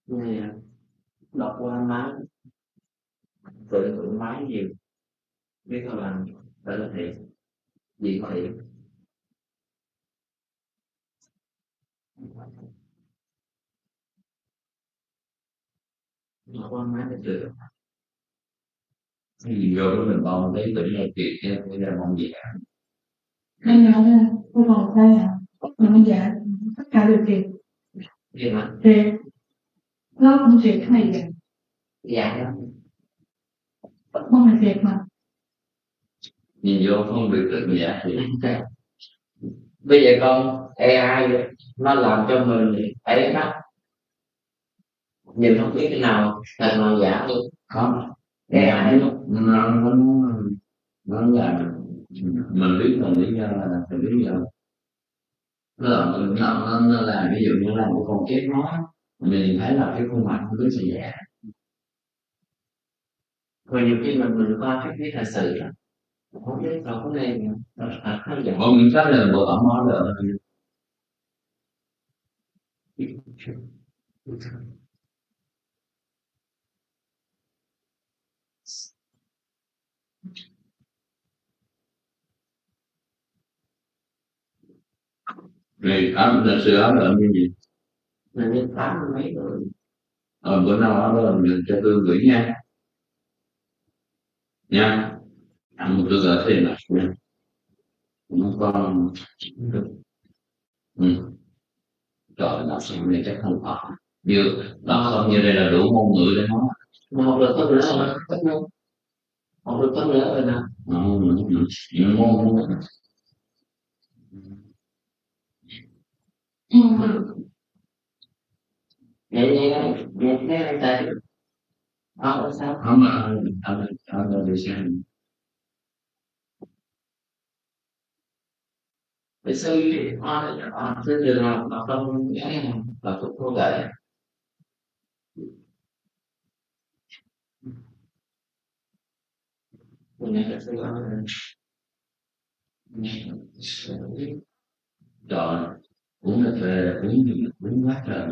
Này đọc qua máy tưởng tượng máy nhiều biết không làm phải là thiện gì có thiện đọc qua máy là được gì vô đó mình mong thấy tự nhiên việc nha bây giờ mong gì cả anh nói là tôi còn đây hả nó dạ tất cả đều thiệt gì mà thiệt nó cũng thiệt cái này vậy dạ đó không phải thiệt mà nhìn vô không được tự giả thì bây giờ con AI nó làm cho mình ấy đó nhìn không biết cái nào thật nào giả luôn không AI nó là mình biết là lý do là phải lý do nó là ví dụ như là một con chép nó mình thấy là cái khuôn mặt của đứa sẽ giả rồi nhiều khi mình qua cái thật sự đó không biết đâu có này thật hay giả mình xác định bộ tẩm nó là là sự ám lợn như gì là đến 80 mấy rồi bữa nào ám lợn mình cho tôi gửi nha ăn một tôi gửi thêm này nó con trời nó xem này chắc không phải như đọc xong như đây là đủ ngôn ngữ để nói mà học được tốt nữa mà học được tốt nữa rồi nè ngôn vậy cái anh ta học sao không mà anh đi xem cái sư thì họ sư trường học mà không là cũng không vậy mình nghe là sư trời uống cà phê uống quá trời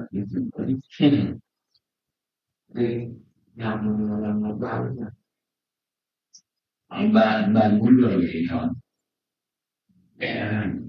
đi làm một bài ba muốn rồi vậy thôi kẻ hơn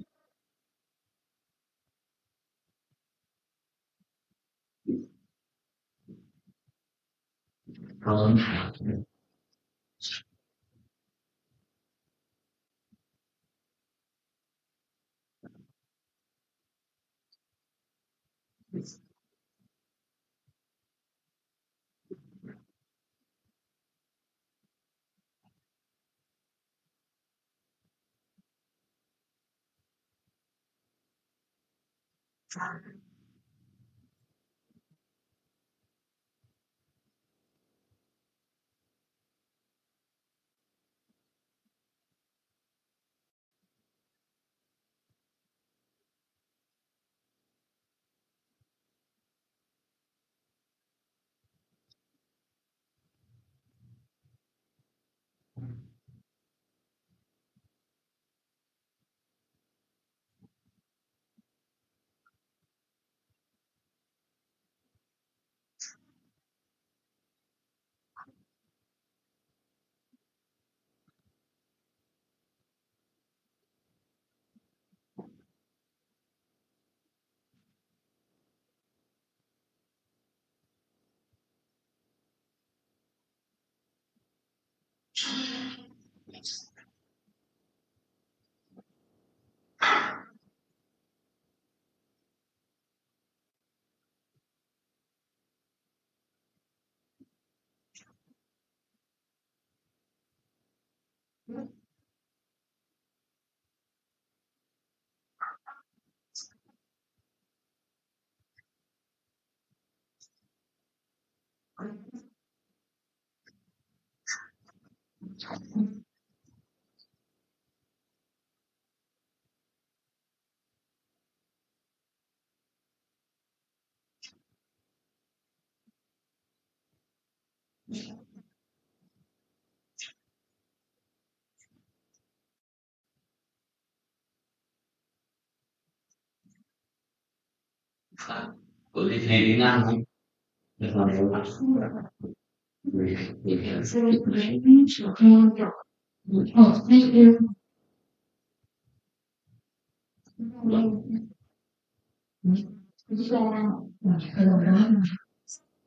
Của đi thi tiếng Anh không? Được rồi. Thank you.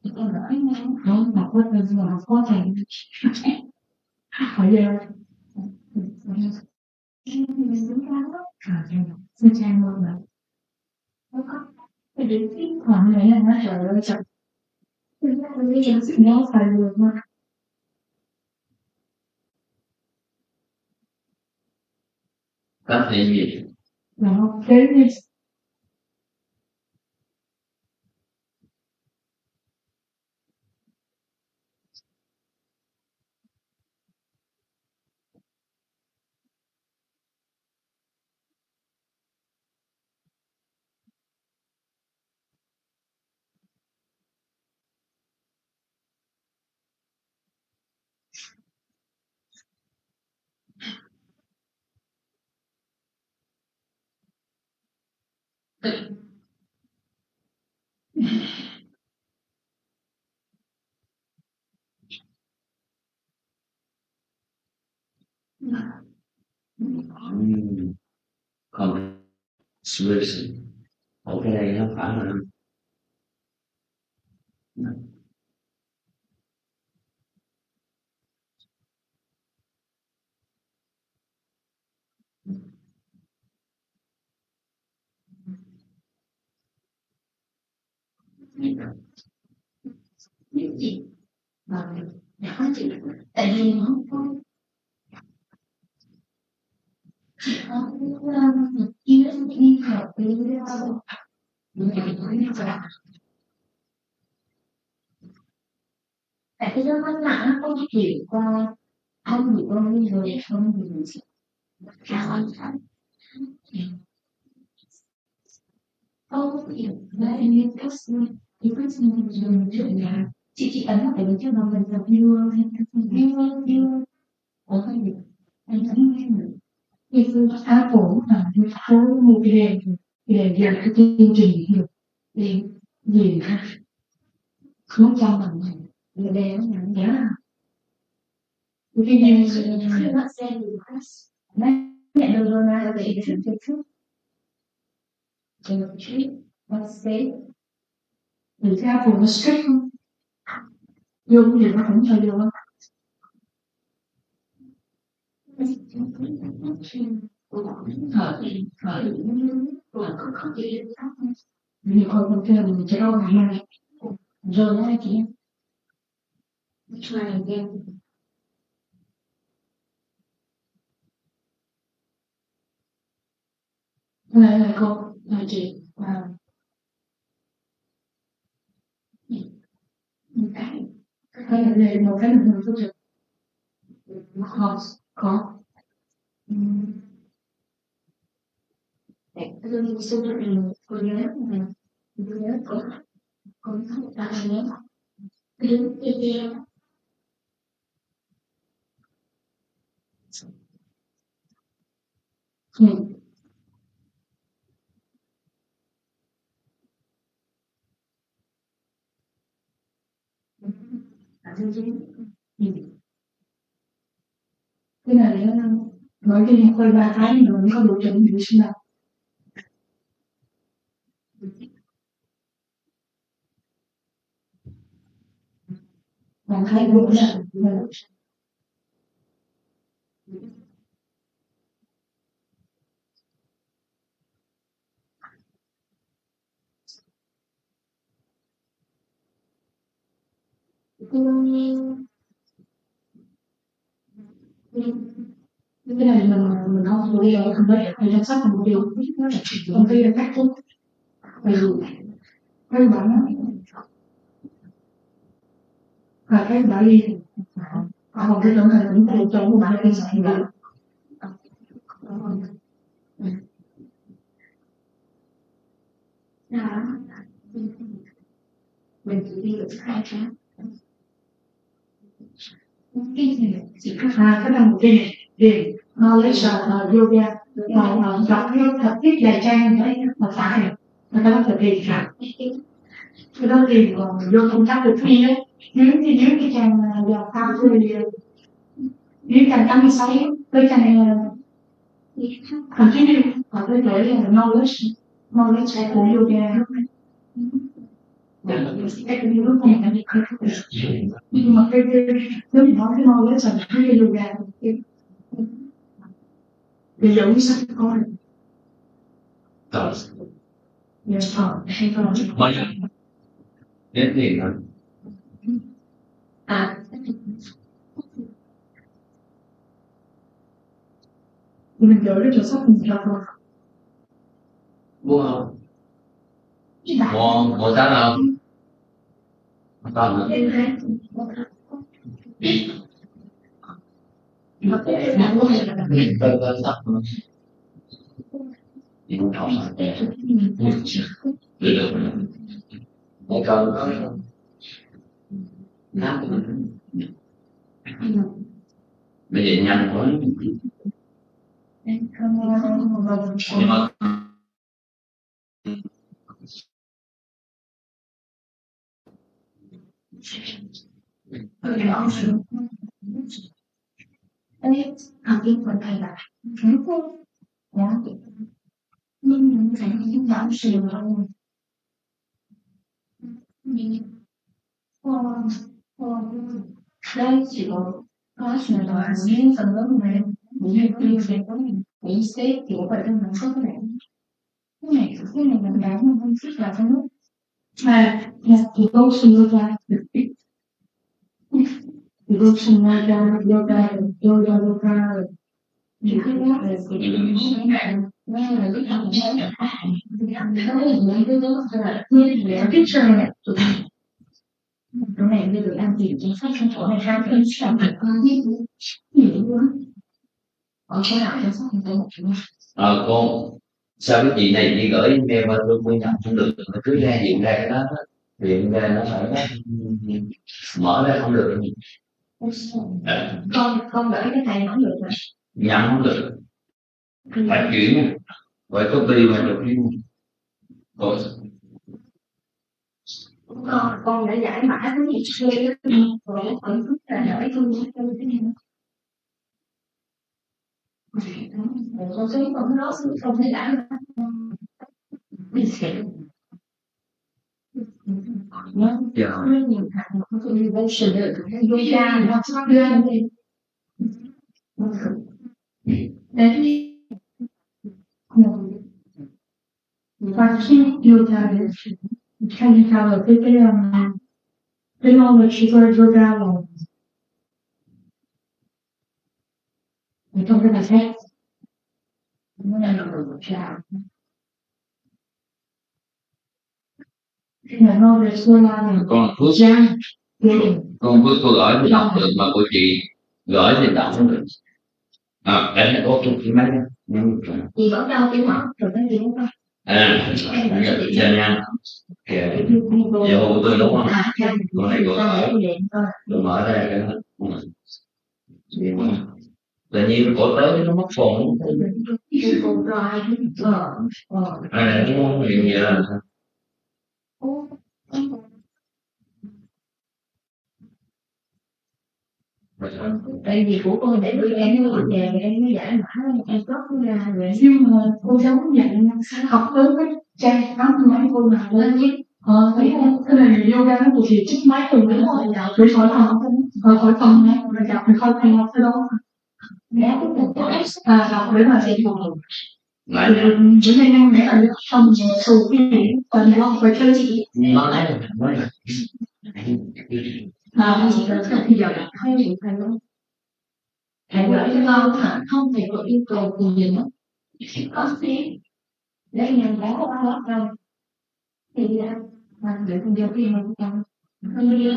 Đó là có tên là có thầy hỏi giờ xin chào mọi người. Cái điểm tiếng khoảng này là nó trời ơi trời. Nó phải được mà. Có thể gì? Đó, thế đi. Còn solution ở cái đây nó phải là Những gì mà đã có chữ tại vì nó không chỉ có một chia đi hợp với những cái nói như vậy. Tại cái đó nó không hiểu qua không hiểu qua người không hiểu sao không hiểu và em biết cách thì cách dùng chuyện là chị ấn vào cái đấy cho nó mình gặp viewer hay viewer có hay được anh cũng nghe được thì Apple là một số một cái để dành cái chương trình được để gì không cho mình người đeo nhận nhớ cái gì nó xem được đấy nhận được rồi là để cái sự trước rồi trước nó sẽ để cho Apple nó strict không vô cái gì nó cũng cho vô thời là không chỉ vì hồi còn kia mình chơi đâu mà rồi nó chị try again là cô là chị và cái này là một cái mình không được có để tôi xin cho mình cô nhớ mình nhớ có ta nhớ đứng kia cái này nói cái hơi ba cái rồi không đủ chuẩn bị sinh nào bạn thấy đúng là cái này mình không đi ở không biết hay chăm sóc một điều công ty là cách tốt vì cái bản và cái bản đi không cái chỗ này cũng có chỗ của bạn đi xài được đó mình chỉ đi được hai tháng cái gì cái bằng cái này về knowledge yoga mà đọc cái thật viết vài trang đấy mà phải người ta có thể tìm ra cái đó thì còn vô công tác được thi đấy nếu cái trang vào tham thì nếu trang 86 với trang continue hoặc với lỗi là knowledge của yoga nhưng mà cái nếu mình nói cái knowledge là cái yoga bây giờ cũng sắp có Bao nhiêu? Đến tiền hả? mình gửi cái chỗ sách mình cho rồi Mua không? Mua sách không? Còn nữa. Để còn có nắp Bây giờ nhanh quá. Nhưng mà học viên của thầy là đúng không? Đó. Nhưng mình phải những bảo sự không đây chỉ có sự là những phần lớn này những cái việc của mình những sếp kiểu vậy trong mình có cái này mình đáng không thích là cái lúc thì có sự ra thì có sự ra yoga những cái đó là nghe là cái thằng những cái đó là như picture này chỗ này bây giờ đang tìm chính sách trong chỗ này ra cái sản phẩm gì luôn ở chỗ nào cho sách tôi một chút con sao cái chị này chị gửi email mà tôi mới nhận không được, nó cứ ra hiện ra cái đó hiện ra nó phải mở ra không được. con gửi cái này nó được rồi Nhận không được, phải chuyển phải copy mà được rồi. con đã giải mã cái gì chơi rồi còn thức là đợi tôi cái này con thấy con nó không thấy đã mình sẽ Chờ rất nhiều hạng mục của innovation yoga nó sắp ra đi đấy và khi yoga hay là cái knowledge của yoga là trong cái này khác nó là một trào là knowledge của là con Phước Giang con Phước cô gửi thì đọc được mà của chị gửi thì đọc không được. Cái này có cái máy chị vẫn đâu tiếng mở rồi cái gì không dạ nha kìa giờ hồ tôi đúng không con này cô gửi tôi mở ra cái tự nhiên cổ tới nó mất phone đúng không hiện vậy là tại vì của con để đứa em về em mới giải mã em có ra rồi nhưng mà cô giáo dạy học tới cái trang đó mấy cô nào lên biết thấy không cái này yoga nó thuộc về chiếc máy từ đúng rồi để khỏi phần này rồi đọc thì không hay học tới đâu đọc để mà sẽ học bữa nay em nghĩ là xong sù cái gì còn lo phải chơi gì nó lấy chỉ cần bây giờ đọc hay gì phải không thầy gửi cho con hả không thầy có yêu cầu gì nữa có thế để nhận đã có bao lâu thì mà để con điều kiện mình cần không đi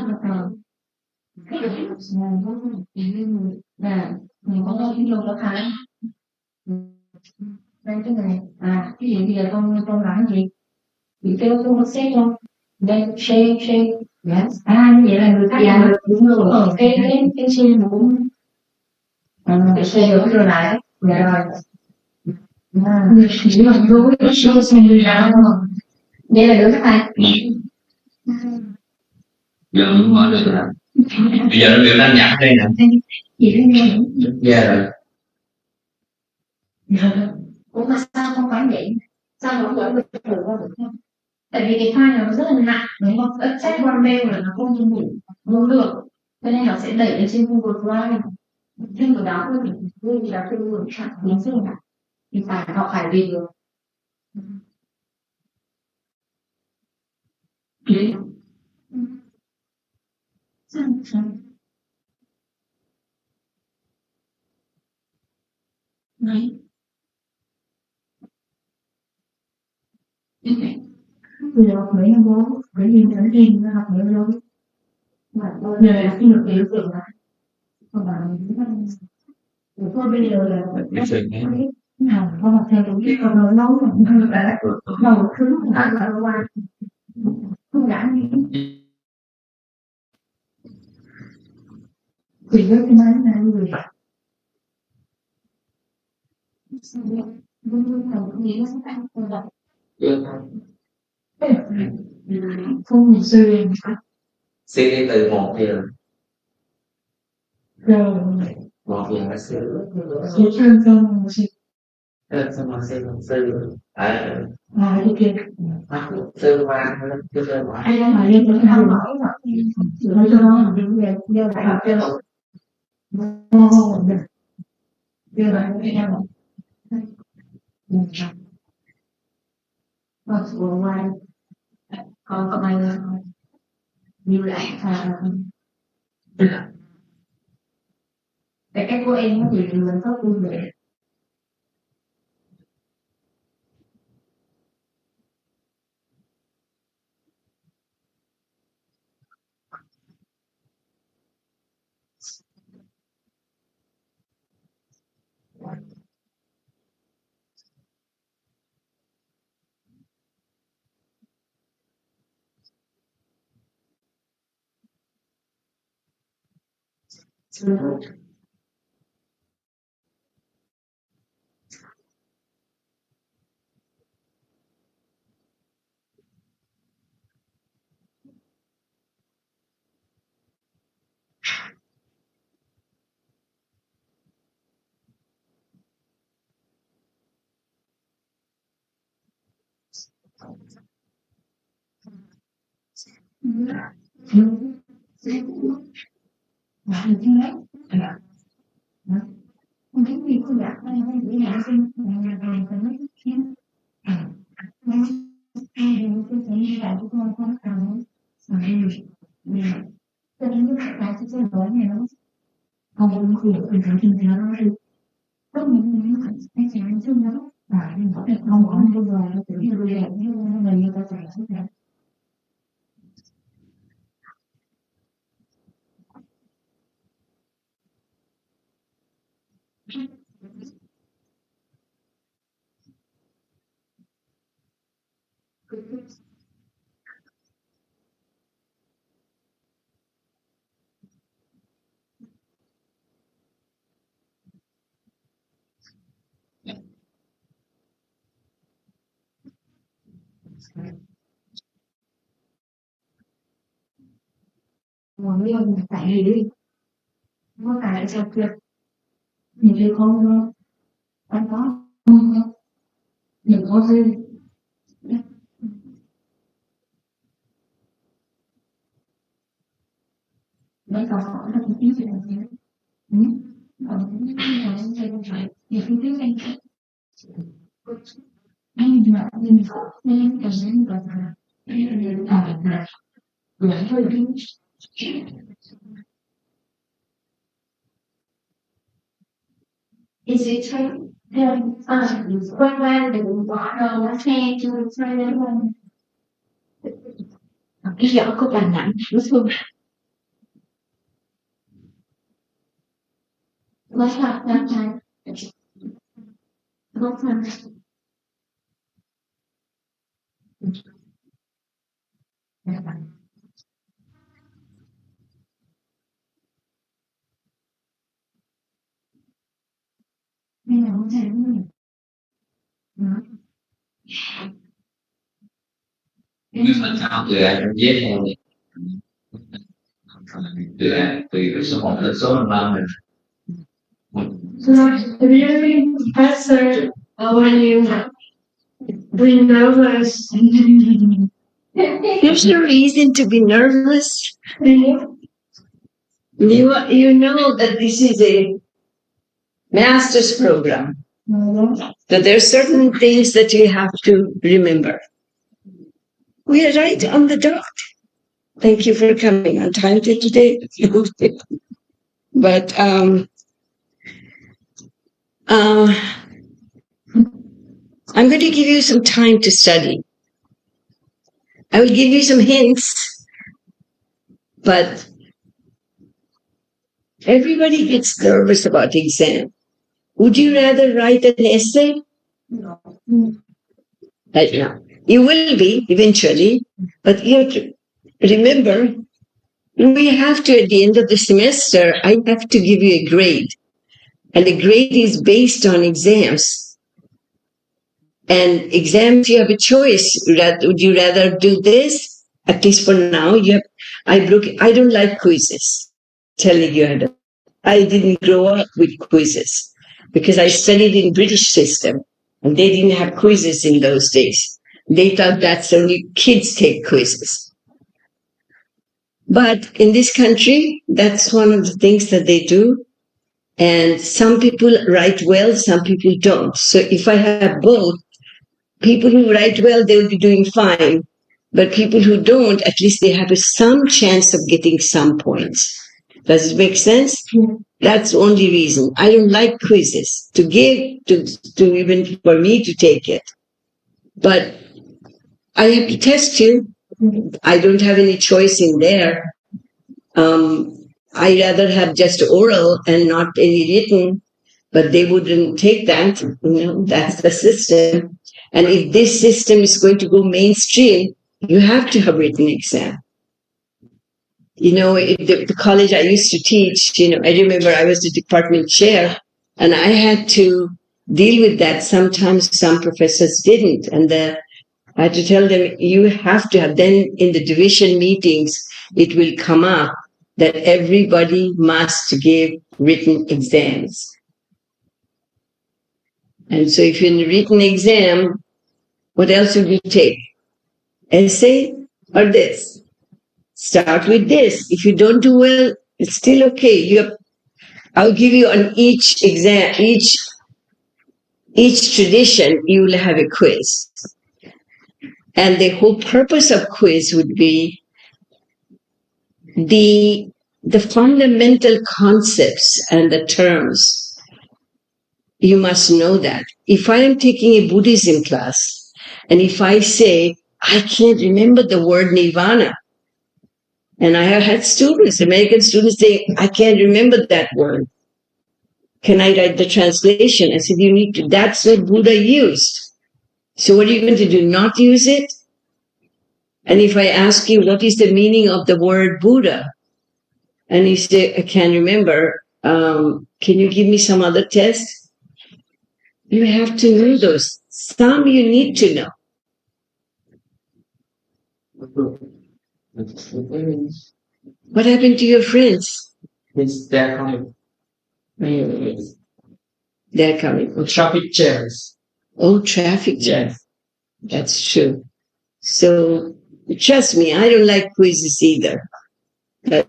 cái điều là mình có nói cái điều đó phải đây cái này cái gì bây giờ con làm gì thì kêu con xét không đây share Yes. Như vậy là người khác đúng rồi. Cái xe nó cũng cái xe được đưa lại. Dạ rồi. Chỉ là đối với số xe đưa ra không? Vậy là được các bạn. Giờ không mở được rồi. Bây giờ nó biểu đăng nhập đây nè. Dạ rồi. Ủa mà sao không phải vậy? Sao không gửi bình thường qua được không? Tại vì cái file này nó rất là nặng, đúng không? Access qua mail là nó không dung đủ được, cho nên nó sẽ đẩy lên trên Google Drive. Nhưng từ đó thì là cái Google Drive nó rất là nặng, thì phải học phải về được. Đấy. Bây giờ học mấy năm bố, cái gì tới đi nó học mấy lâu. Mà tôi là khi được hiểu được là còn bạn thôi bây giờ là nào con học theo đúng cái con nói lâu rồi đã đầu thứ là qua không đã thì với cái máy này người không xưa suy đi từ 1 giờ rồi 1 giờ là xưa số chân không xong rồi sư ok sư qua sư qua ai đang hỏi lên tôi không hỏi nói cho nó giờ lại học cho giờ lại em và vừa ngoài còn có ai nhiều lại tại cái của em thì mình có vui vẻ mà được chứ đấy không biết gì không gặp hay hay bị ngại sinh ngày phải nói chuyện ai đều tôi sẽ lại của con không cần mà cho nên các bạn sẽ nói này nó không có quyền tình trạng kinh tế nó đi có những cái chuyện chung đó và không có bao giờ nó tự nhiên về như người ta phải xuất hiện mà nguyên tại vì đi có cái sao việc nhiều khi không anh có đừng có gì mấy câu hỏi là cái tiếng gì là gì còn những cái là sẽ không phải nhiều khi tiếng anh mà mình có nên cảm thấy là là thôi đi Is it true? Quen quen đừng bỏ đầu xe chưa xe lên không? Cái giỏ của bà nặng nó thương. Nó sao đang trai? Nó sao? Nhưng mà sao từ ai cũng dễ theo từ cái số 1 đến số 5 này. Really, Pastor, when you be nervous, there's no reason to be nervous. You know that this is a master's program. So there are certain things that you have to remember. We are right on the dot. Thank you for coming on time to today. But I'm going to give you some time to study. I will give you some hints, but everybody gets nervous about the exam. Would you rather write an essay? No. Right now. You will be eventually, but you have to remember, we have to, at the end of the semester, I have to give you a grade. And the grade is based on exams. And exams, you have a choice. Would you rather do this? At least for now, I don't like quizzes. Telling you, I didn't grow up with quizzes because I studied in British system and they didn't have quizzes in those days. They thought that's only kids take quizzes. But in this country, that's one of the things that they do. And some people write well, some people don't. So if I have both, people who write well, they'll be doing fine. But people who don't, at least they have some chance of getting some points. Does it make sense? Yeah. That's the only reason. I don't like quizzes to even for me to take it. But I have to test you. I don't have any choice in there. I rather have just oral and not any written, but they wouldn't take that. That's the system. And if this system is going to go mainstream, you have to have written exam. The college I used to teach, I remember I was the department chair and I had to deal with that. Sometimes some professors didn't. And I had to tell them, you have to have, then in the division meetings, it will come up that everybody must give written exams. And so if you're in a written exam, what else would you take? Essay or this? Start with this. If you don't do well, it's still okay. I'll give you on each exam, each tradition, you will have a quiz. And the whole purpose of quiz would be the fundamental concepts and the terms. You must know that. If I am taking a Buddhism class, and if I say, I can't remember the word nirvana, and I have had students, American students say, I can't remember that word. Can I write the translation? I said, you need to, that's what Buddha used. So what are you going to do? Not use it? And if I ask you, what is the meaning of the word Buddha? And you say, I can't remember. Can you give me some other test? You have to know those. Some you need to know. What happened to your friends? They're coming. They're coming. Traffic jams. Oh, traffic jam. Yes. That's true. So, trust me, I don't like quizzes either. But,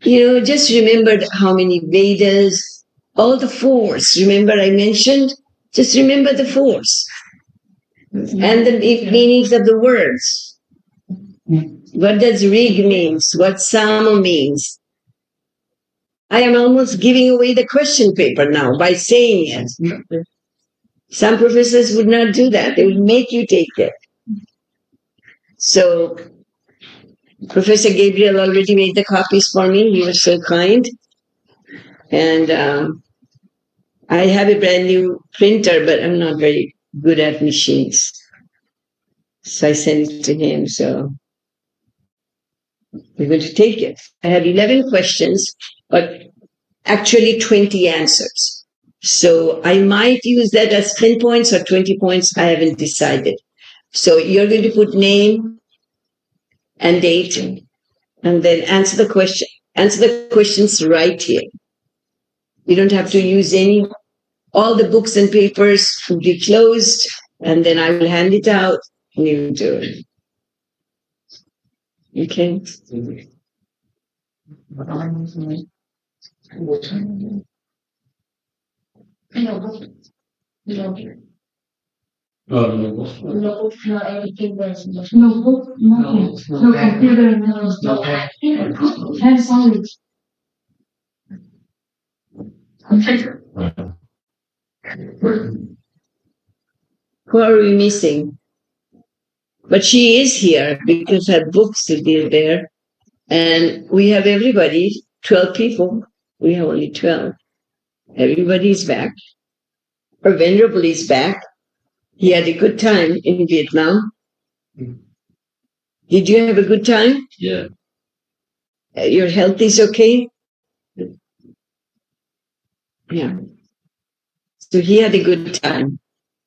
just remember how many Vedas, all the fours. Remember I mentioned? Just remember the fours. And the meanings of the words. What does rig means? What sama means? I am almost giving away the question paper now by saying it. Some professors would not do that. They would make you take it. So, Professor Gabriel already made the copies for me. He was so kind. And I have a brand new printer, but I'm not very good at machines. So I sent it to him. So we're going to take it. I have 11 questions, but actually 20 answers. So I might use that as 10 points or 20 points. I haven't decided. So you're going to put name and date and then answer the question. Answer the questions right here. You don't have to use all the books and papers will be closed, and then I will hand it out and you will do it. Okay? No book, nothing. No computer, no hands on. Who are we missing? But she is here because her books will be there. And we have everybody, 12 people. We have only 12. Everybody is back. Our Venerable is back. He had a good time in Vietnam. Did you have a good time? Yeah. Your health is okay? Yeah. So he had a good time.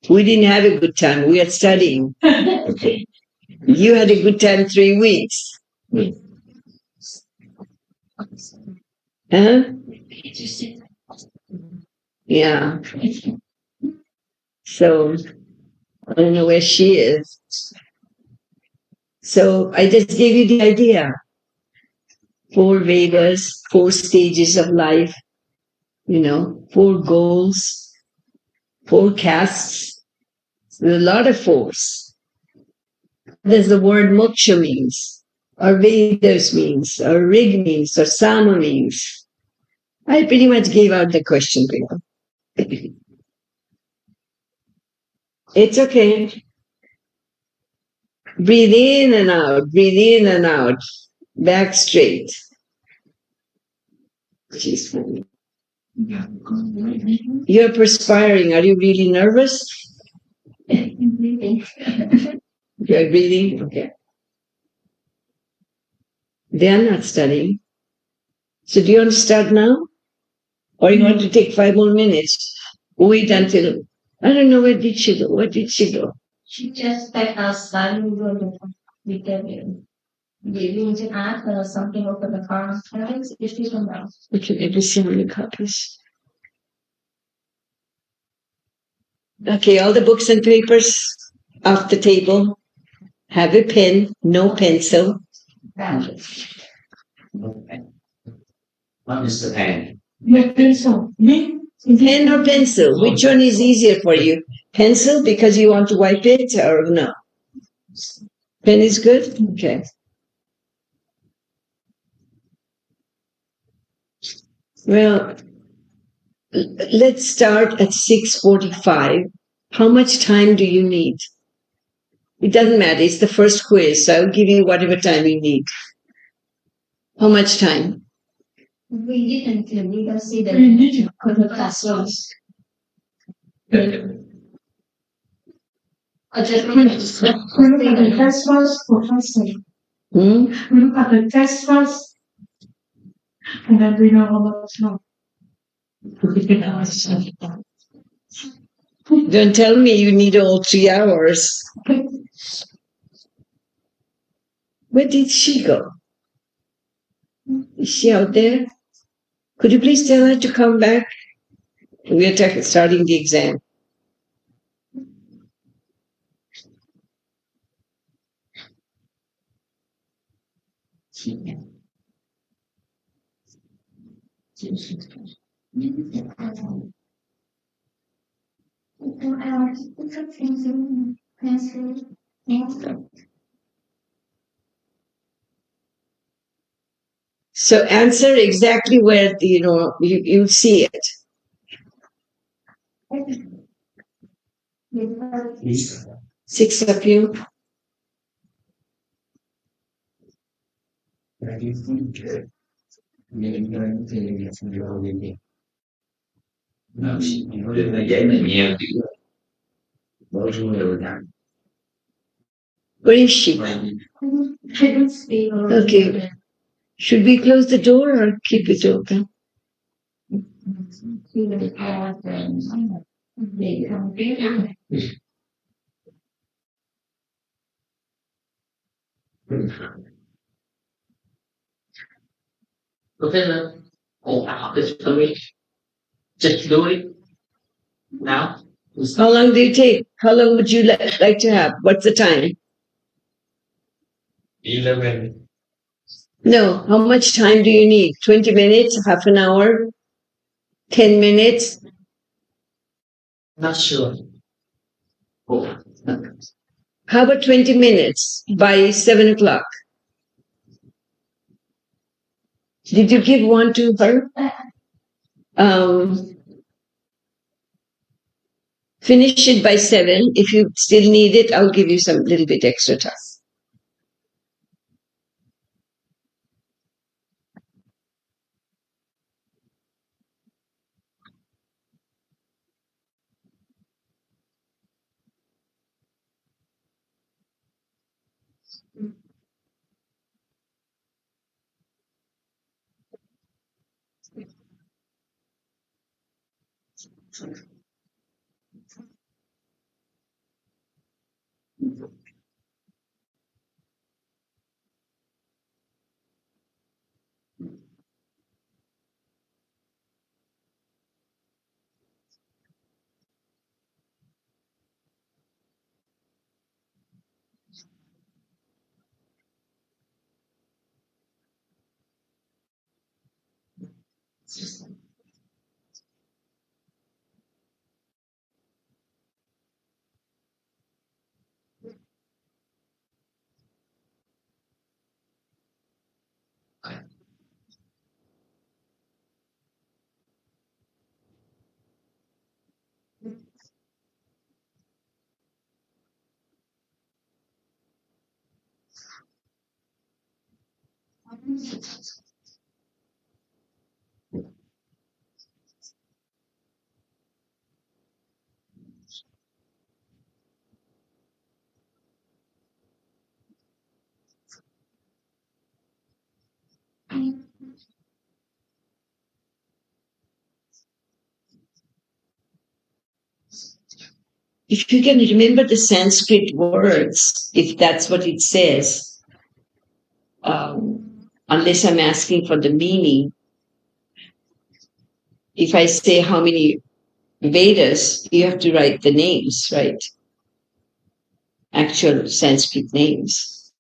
We didn't have a good time. We are studying. You had a good time 3 weeks. Huh? Yeah. So I don't know where she is. So I just gave you the idea. 4 Vedas, 4 stages of life, 4 goals, 4 castes. There's a lot of 4s. There's the word moksha means, or Vedas means, or Rig means, or Sama means. I pretty much gave out the question paper. It's okay. Breathe in and out, breathe in and out, back straight. She's funny. You're perspiring. Are you really nervous? You're breathing? Okay. They're not studying. So do you want to start now? Or you want to take 5 more minutes? Wait until, I don't know, where did she go? Where did she go? She just back outside and we get in. You can ask her something over the car. If she don't know. Okay, let me see how many copies. Okay, all the books and papers off the table. Have a pen, no pencil. What is the pen? No pencil. Pen or pencil? Which one is easier for you? Pencil because you want to wipe it, or no? Pen is good? Okay. Well, let's start at 6:45. How much time do you need? It doesn't matter. It's the first quiz, so I'll give you whatever time you need. How much time? We didn't really see the classrooms. I just look at the test first for testing. We look at the test first, and then we know how much more. Don't tell me you need all 3 hours. Where did she go? Is she out there? Could you please tell her to come back? We are starting the exam. So answer exactly where you see it. 6 of you. Where is she? Okay. Should we close the door or keep it open? Khi mà qua về để không biết Okay then. Oh, this for me. Just do it now. How long do you take? How long would you like to have? What's the time? 11. No, how much time do you need? 20 minutes, half an hour, 10 minutes? Not sure. Oh. How about 20 minutes by 7 o'clock? Did you give one to her? Finish it by 7. If you still need it, I'll give you some little bit extra time. If you can remember the Sanskrit words, if that's what it says, unless I'm asking for the meaning, if I say how many Vedas, you have to write the names, right? Actual Sanskrit names.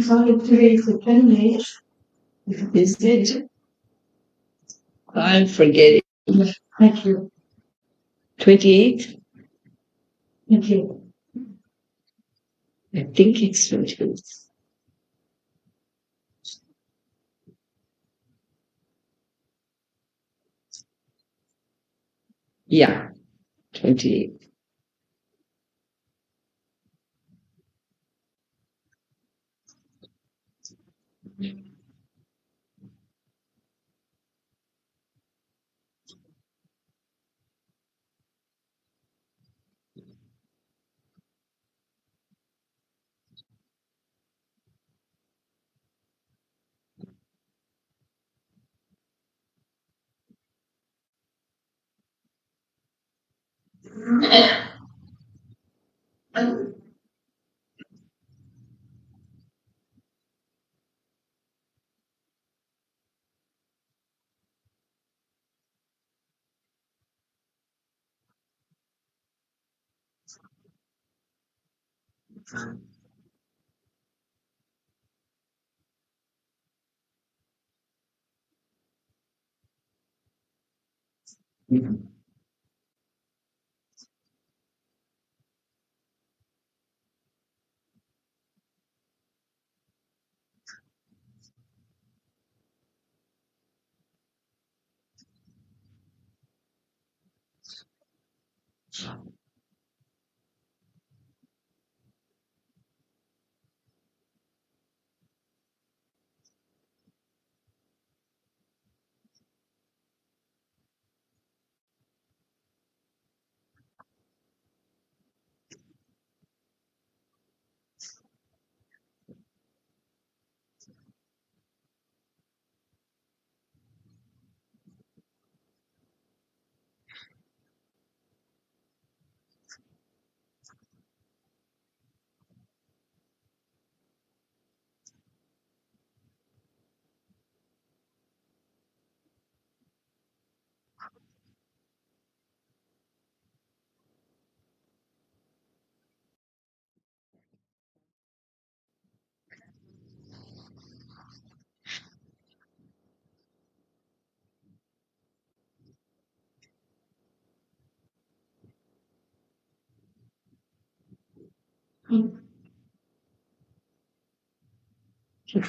Sorry, today is the 28th. Is it? I'll forget it. Thank you. 28? Thank you. I think it's 28. Yeah, 28.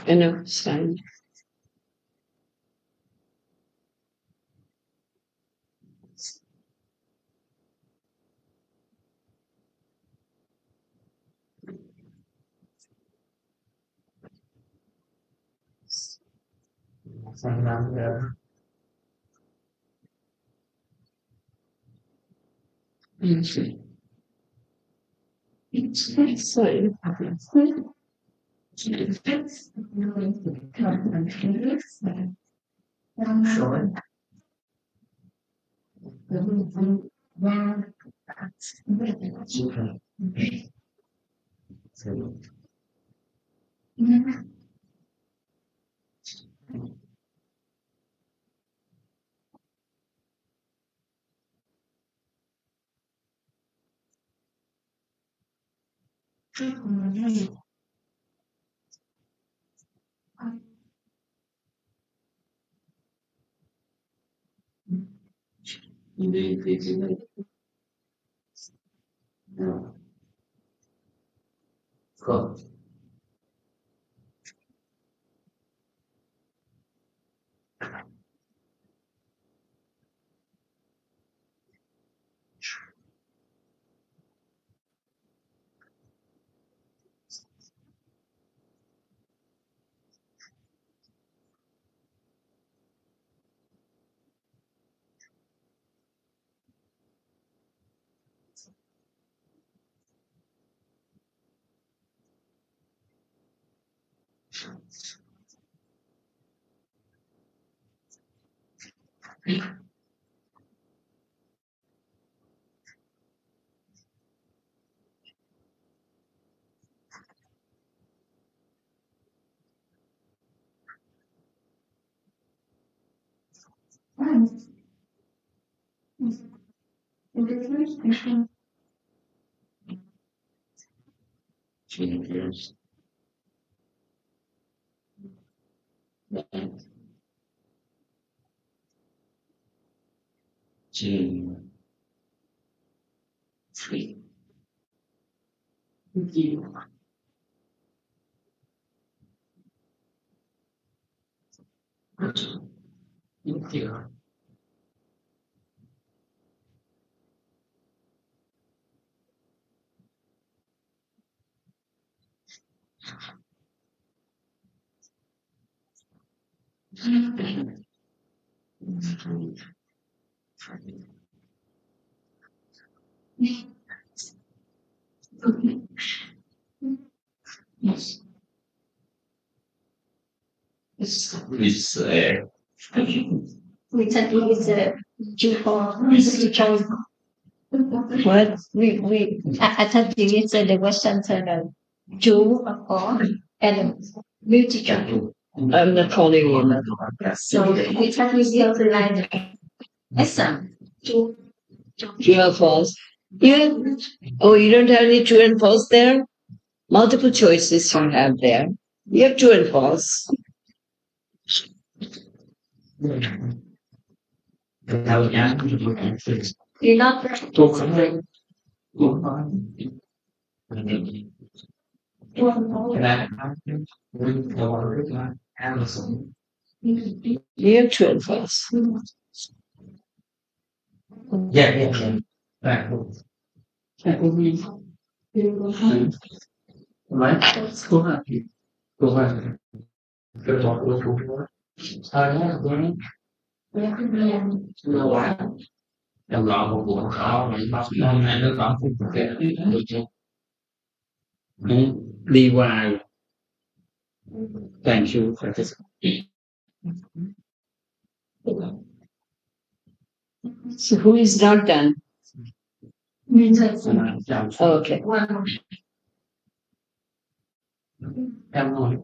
I know, sign. Sign. Sure. Không. It's We said we said What? I thought you said the Western term Jew or and beauty. I'm not calling you that. So we try to use the line Essam. True or false? Yeah. Oh, you don't have any true and false there? Multiple choices you have there. You have true and false. You're not You have true and false. Đi hoài. Thank you for this. So who is not done? Oh, okay. Em nói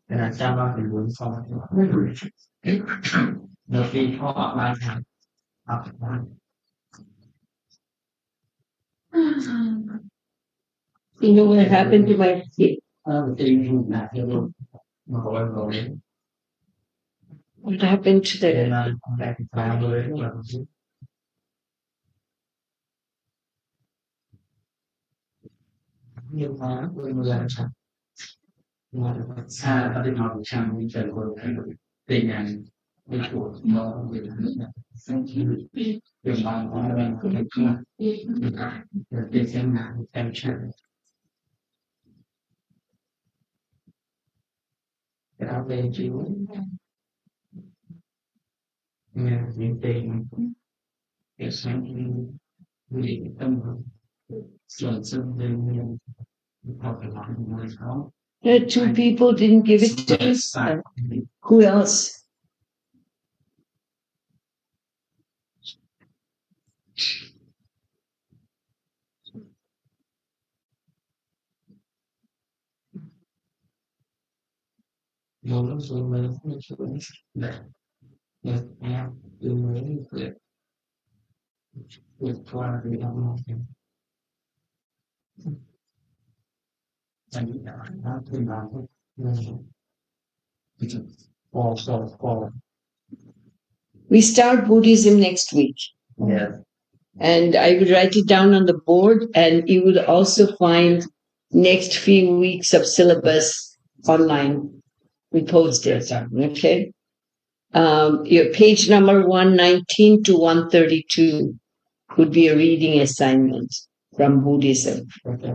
là cha ba thì muốn so đầu tiên họ ba tháng học You know what happened to my feet? What happened to the nhưng mà là xa ta đi học sang những trường của tình hình đi của nó về trường bạn của mình có thể chưa để xem nào em chuyện cái đó về chịu những tình để sáng vì tâm chuẩn sân lên học phải làm người đó. two people didn't give it to us? Who else? Một lúc rồi mới xuống để em từ mới vượt qua cái năm anh đã thường làm for We start Buddhism next week. yeah. And I would write it down on the board, and you would also find next few weeks of syllabus online. We post it. Okay. Your page number 119 to 132 would be a reading assignment from Buddhism. Okay.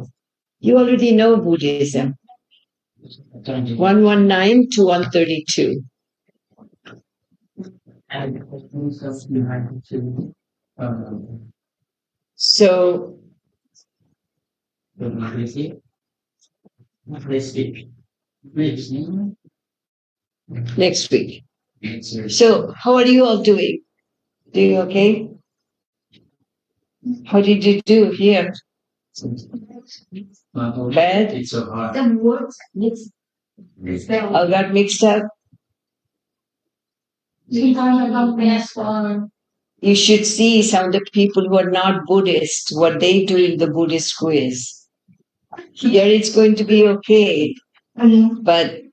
You already know Buddhism. 119 to 132. So next week. So, how are you all doing? Doing okay? How did you do here? Bad? It's so hard. The words mixed. All got mixed up? You don't have best one. You should see some of the people who are not Buddhist, what they do in the Buddhist quiz. Here it's going to be okay, but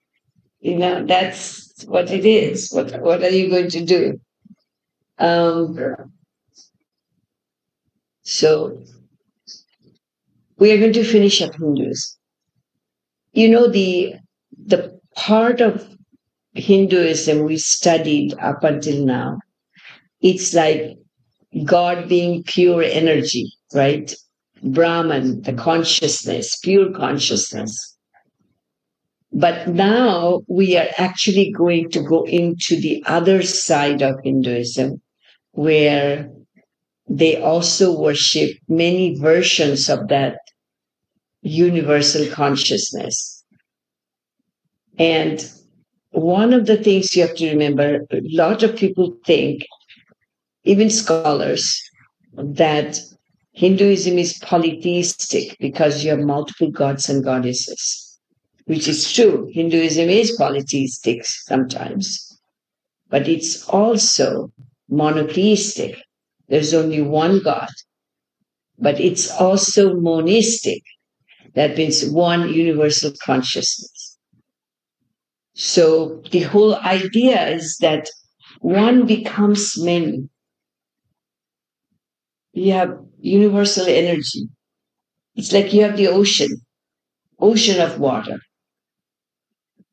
that's what it is. What are you going to do? So we are going to finish up Hindus. The part of Hinduism we studied up until now, it's like God being pure energy, right? Brahman, the consciousness, pure consciousness. But now we are actually going to go into the other side of Hinduism, where they also worship many versions of that universal consciousness. And one of the things you have to remember, a lot of people think, even scholars, that Hinduism is polytheistic because you have multiple gods and goddesses, which is true. Hinduism is polytheistic sometimes, but it's also monotheistic. There's only one God, but it's also monistic. That means one universal consciousness. So the whole idea is that one becomes many. You have universal energy. It's like you have the ocean of water.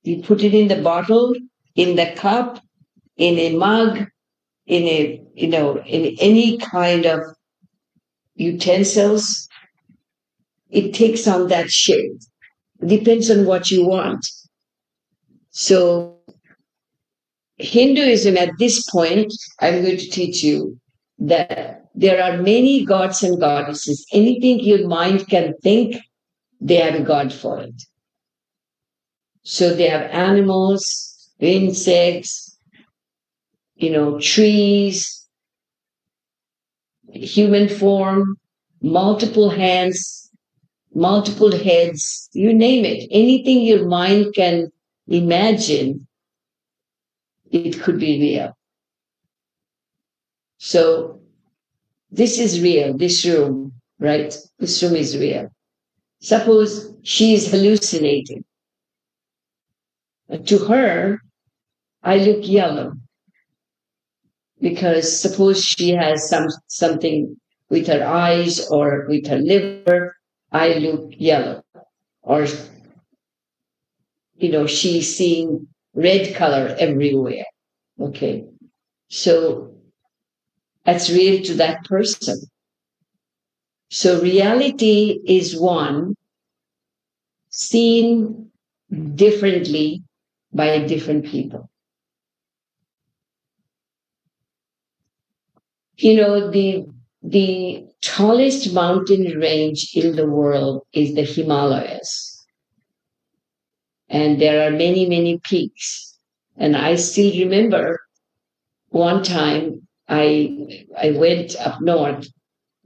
You put it in the bottle, in the cup, in a mug, in any kind of utensils. It takes on that shape. It depends on what you want. So Hinduism at this point, I'm going to teach you that there are many gods and goddesses. Anything your mind can think, they have a god for it. So they have animals, insects, trees, human form, multiple hands, multiple heads, you name it. Anything your mind can imagine, it could be real. So this is real, this room, right? This room is real. Suppose she is hallucinating. To her, I look yellow because suppose she has something with her eyes or with her liver, I look yellow. Or, she's seeing red color everywhere. Okay. So that's real to that person. So reality is one seen differently by different people. The tallest mountain range in the world is the Himalayas. And there are many, many peaks. And I still remember one time I went up north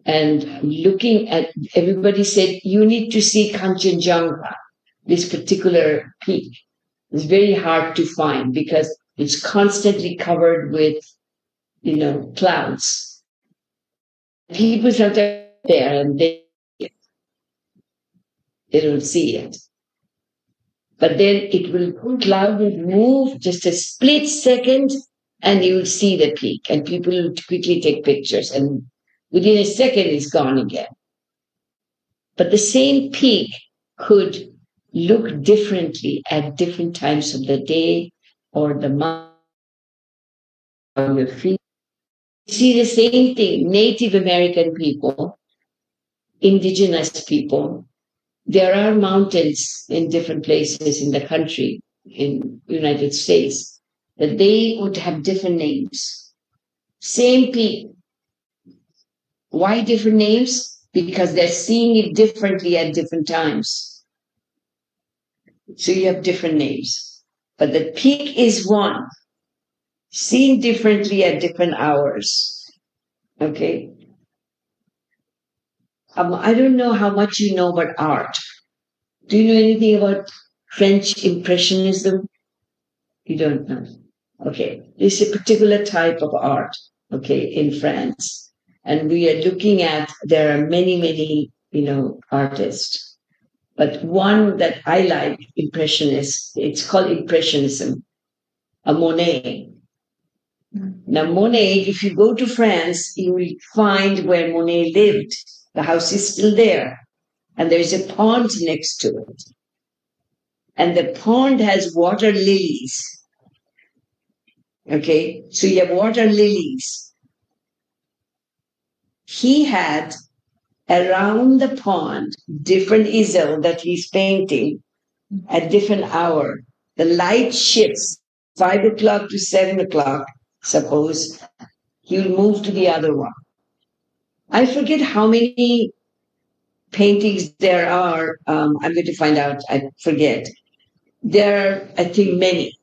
and looking at, everybody said, you need to see Kanchenjunga, this particular peak. It's very hard to find because it's constantly covered with, clouds. People sometimes there and they don't see it. But then cloud will move just a split second and you will see the peak and people will quickly take pictures and within a second it's gone again. But the same peak could look differently at different times of the day or the month or your feet. You see the same thing, Native American people, indigenous people. There are mountains in different places in the country, in the United States, that they would have different names. Same peak. Why different names? Because they're seeing it differently at different times. So you have different names. But the peak is one. seen differently at different hours. Okay? I don't know how much you know about art. Do you know anything about French Impressionism? You don't know. Okay. It's a particular type of art, okay, in France. And we are looking at, there are many, many, artists. But one that I like, Impressionist, it's called Impressionism, a Monet. Now, Monet, if you go to France, you will find where Monet lived. The house is still there. And there's a pond next to it. And the pond has water lilies. Okay, so you have water lilies. He had around the pond different easel that he's painting at different hour. The light shifts 5 o'clock to 7 o'clock, suppose. He will move to the other one. I forget how many paintings there are. I'm going to find out. I forget. There are, I think, many.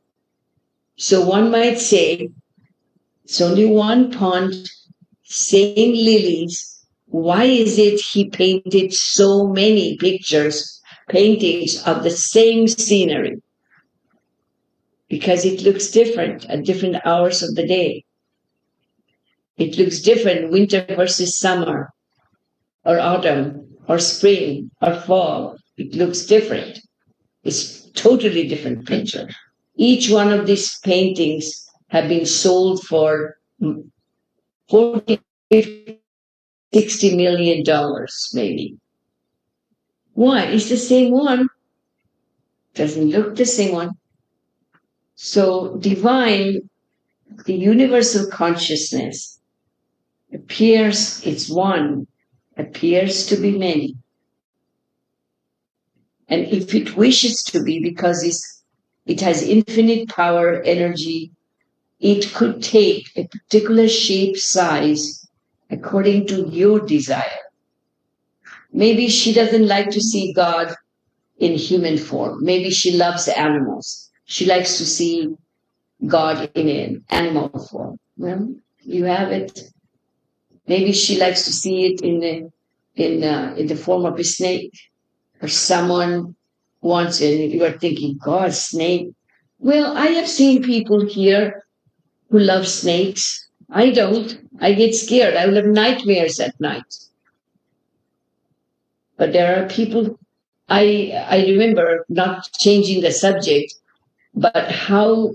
So one might say, it's only one pond, same lilies. Why is it he painted so many paintings of the same scenery? Because it looks different at different hours of the day. It looks different, winter versus summer, or autumn, or spring, or fall. It looks different. It's totally different picture. Each one of these paintings have been sold for $40, $50, $60 million, maybe. Why? It's the same one. Doesn't look the same one. So divine, the universal consciousness, it's one, appears to be many. And if it wishes to be, because it has infinite power, energy, it could take a particular shape, size, according to your desire. Maybe she doesn't like to see God in human form. Maybe she loves animals. She likes to see God in an animal form. Well, you have it. Maybe she likes to see it in the form of a snake, or someone wants it. And you are thinking, God, snake. Well, I have seen people here who love snakes. I don't. I get scared. I will have nightmares at night. But there are people, I remember, not changing the subject, but how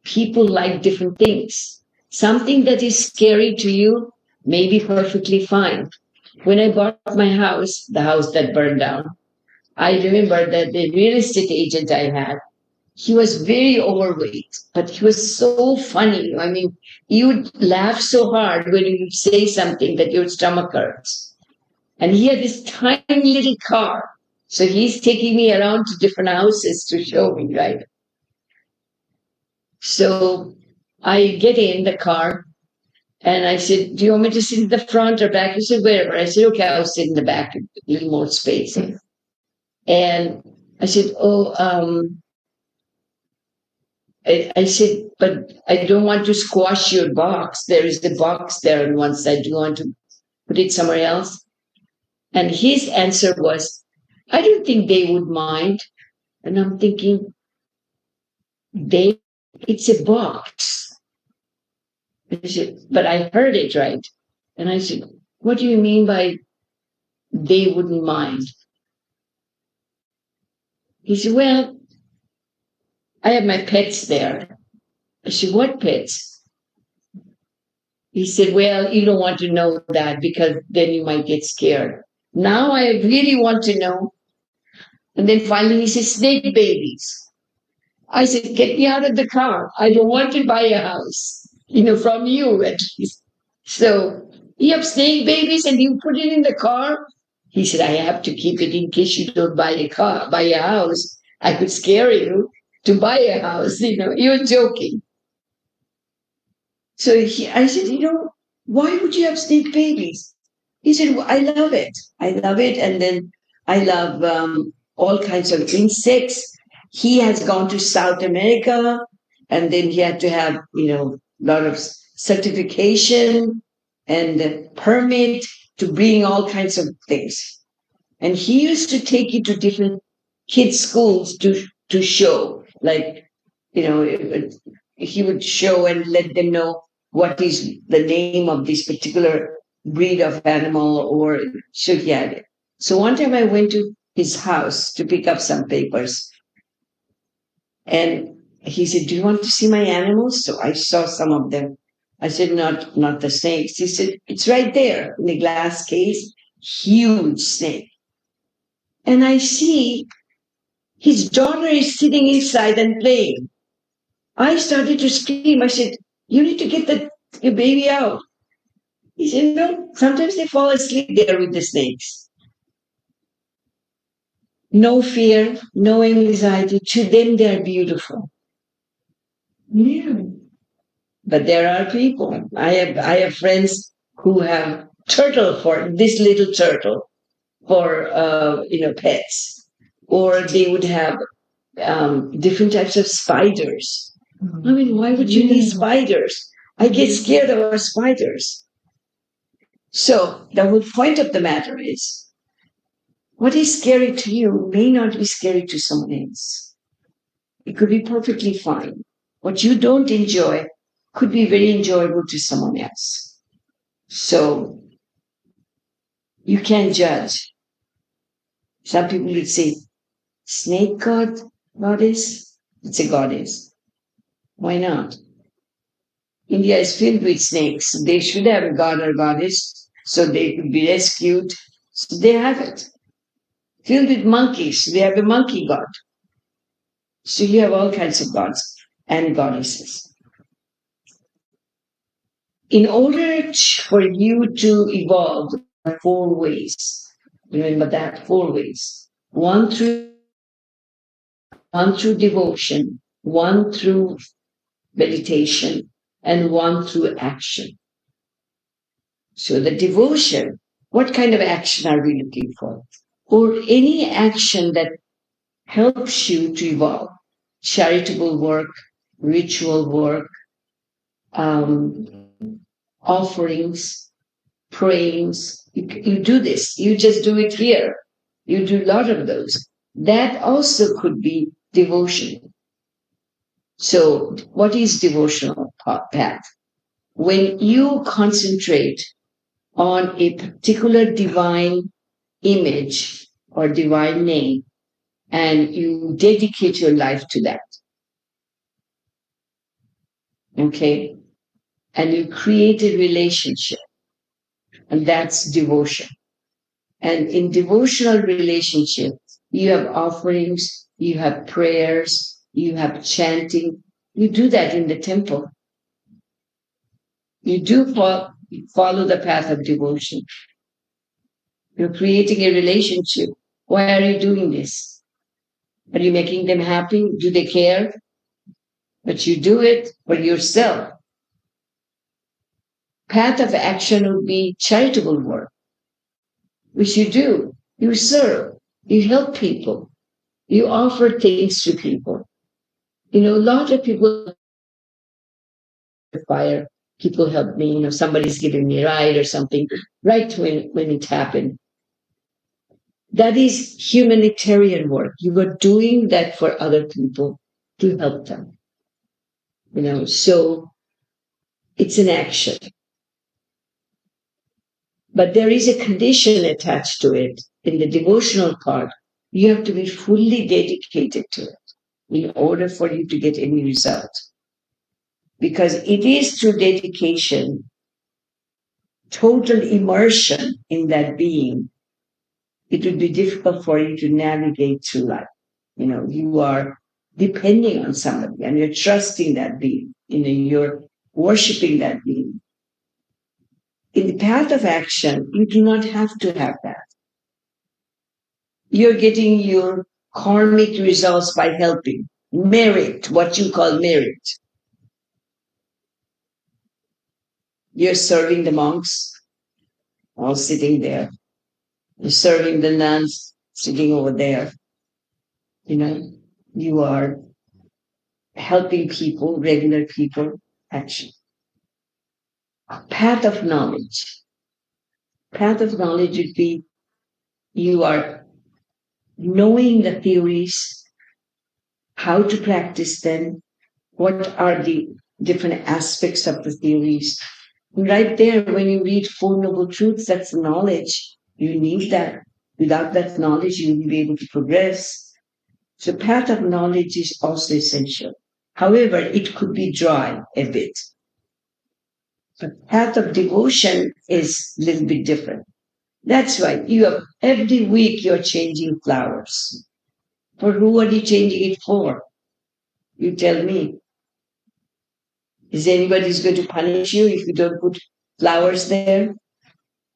people like different things. Something that is scary to you may be perfectly fine. When I bought my house, the house that burned down, I remember that the real estate agent I had, he was very overweight, but he was so funny. I mean, you would laugh so hard when you would say something that your stomach hurts. And he had this tiny little car. So he's taking me around to different houses to show me, right? So I get in the car and I said, do you want me to sit in the front or back? He said, wherever. I said, okay, I'll sit in the back, a little more space. And I said, I said, but I don't want to squash your box. There is the box there on one side. Do you want to put it somewhere else? And his answer was, I don't think they would mind. And I'm thinking, it's a box. I said, but I heard it right. And I said, what do you mean by they wouldn't mind? He said, well, I have my pets there. I said, what pets? He said, well, you don't want to know that because then you might get scared. Now I really want to know. And then finally he said, snake babies. I said, get me out of the car. I don't want to buy a house, from you at least. So you have snake babies and you put it in the car? He said, I have to keep it in case you don't buy a house. I could scare you to buy a house. He was joking. So I said, why would you have snake babies? He said, well, I love it. I love it. And then I love all kinds of insects. He has gone to South America. And then he had to have, a lot of certification and permit to bring all kinds of things. And he used to take you to different kids' schools to show, like, he would show and let them know what is the name of this particular breed of animal, or so he had it. So one time I went to his house to pick up some papers, and he said, "Do you want to see my animals?" So I saw some of them. I said, not the snakes. He said, "It's right there in the glass case, huge snake." And I see his daughter is sitting inside and playing. I started to scream. I said, "You need to get your baby out." He said, "No, sometimes they fall asleep there with the snakes." No fear, no anxiety. To them, they're beautiful. Yeah. But there are people. I have friends who have turtle, for this little turtle for pets, or they would have different types of spiders. I mean, why would you need spiders? I get scared of spiders. So the whole point of the matter is, what is scary to you may not be scary to someone else. It could be perfectly fine. What you don't enjoy could be very enjoyable to someone else. So you can't judge. Some people would say, snake god, goddess? It's a goddess. Why not? India is filled with snakes. They should have a god or goddess, so they could be rescued. So they have it. Filled with monkeys, they have a monkey god. So you have all kinds of gods and goddesses. In order for you to evolve, there are 4 ways. Remember that, 4 ways. One through devotion, one through meditation, and one through action. So the devotion, what kind of action are we looking for? Or any action that helps you to evolve. Charitable work, ritual work, offerings, prayings. You do this. You just do it here. You do a lot of those. That also could be devotion. So what is devotional path? When you concentrate on a particular divine image or divine name, and you dedicate your life to that. Okay? And you create a relationship, and that's devotion. And in devotional relationship, you have offerings, you have prayers, you have chanting. You do that in the temple. You do follow the path of devotion. You're creating a relationship. Why are you doing this? Are you making them happy? Do they care? But you do it for yourself. Path of action would be charitable work, which you do. You serve. You help people. You offer things to people. A lot of people fire. People help me. Somebody's giving me a ride or something. Right when it happened. That is humanitarian work. You are doing that for other people to help them. So it's an action. But there is a condition attached to it. In the devotional part, you have to be fully dedicated to it in order for you to get any result. Because it is through dedication, total immersion in that being, it would be difficult for you to navigate through life. You are depending on somebody and you're trusting that being. You're worshiping that being. In the path of action, you do not have to have that. You're getting your karmic results by helping. Merit, what you call merit. You're serving the monks, all sitting there. You're serving the nuns, sitting over there. You are helping people, regular people, action. Path of knowledge. Path of knowledge would be you are knowing the theories, how to practice them, what are the different aspects of the theories. Right there, when you read Four Noble Truths, that's knowledge. You need that. Without that knowledge, you won't be able to progress. So path of knowledge is also essential. However, it could be dry a bit. But path of devotion is a little bit different. That's why every week you're changing flowers. For who are you changing it for? You tell me. Is anybody's going to punish you if you don't put flowers there?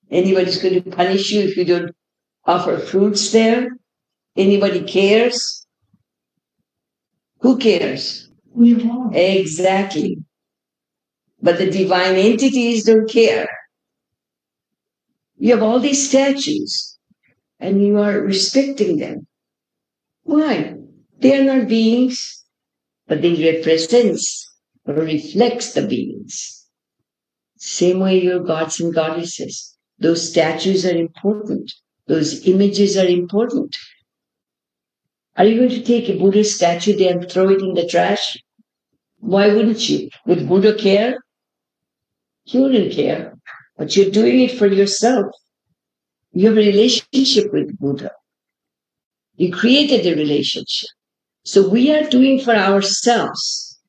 Anybody's going to punish you if you don't offer fruits there? Anybody cares? Who cares? We have. Exactly. But the divine entities don't care. You have all these statues and you are respecting them. Why? They are not beings, but they represent or reflect the beings. Same way your gods and goddesses. Those statues are important. Those images are important. Are you going to take a Buddha statue there and throw it in the trash? Why wouldn't you? Would Buddha care? He wouldn't care. But you're doing it for yourself. You have a relationship with Buddha. You created a relationship. So we are doing for ourselves.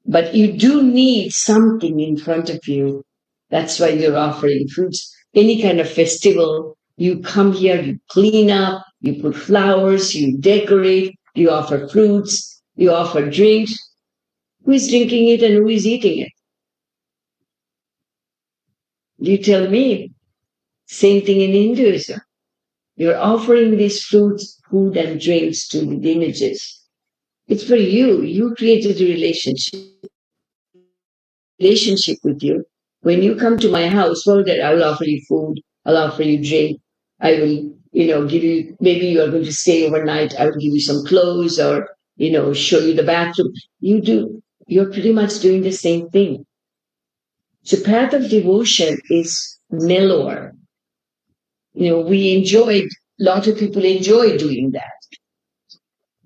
But you do need something in front of you. That's why you're offering fruits. Any kind of festival, you come here, you clean up, you put flowers, you decorate, you offer fruits, you offer drinks. Who is drinking it and who is eating it? You tell me. Same thing in Hinduism. You're offering these fruits, food, and drinks to the images. It's for you. You created a relationship with you. When you come to my house, well, then I will offer you food. I'll offer you drink. I will, give you, maybe you are going to stay overnight. I will give you some clothes or, show you the bathroom. You're pretty much doing the same thing. So path of devotion is mellower. A lot of people enjoy doing that.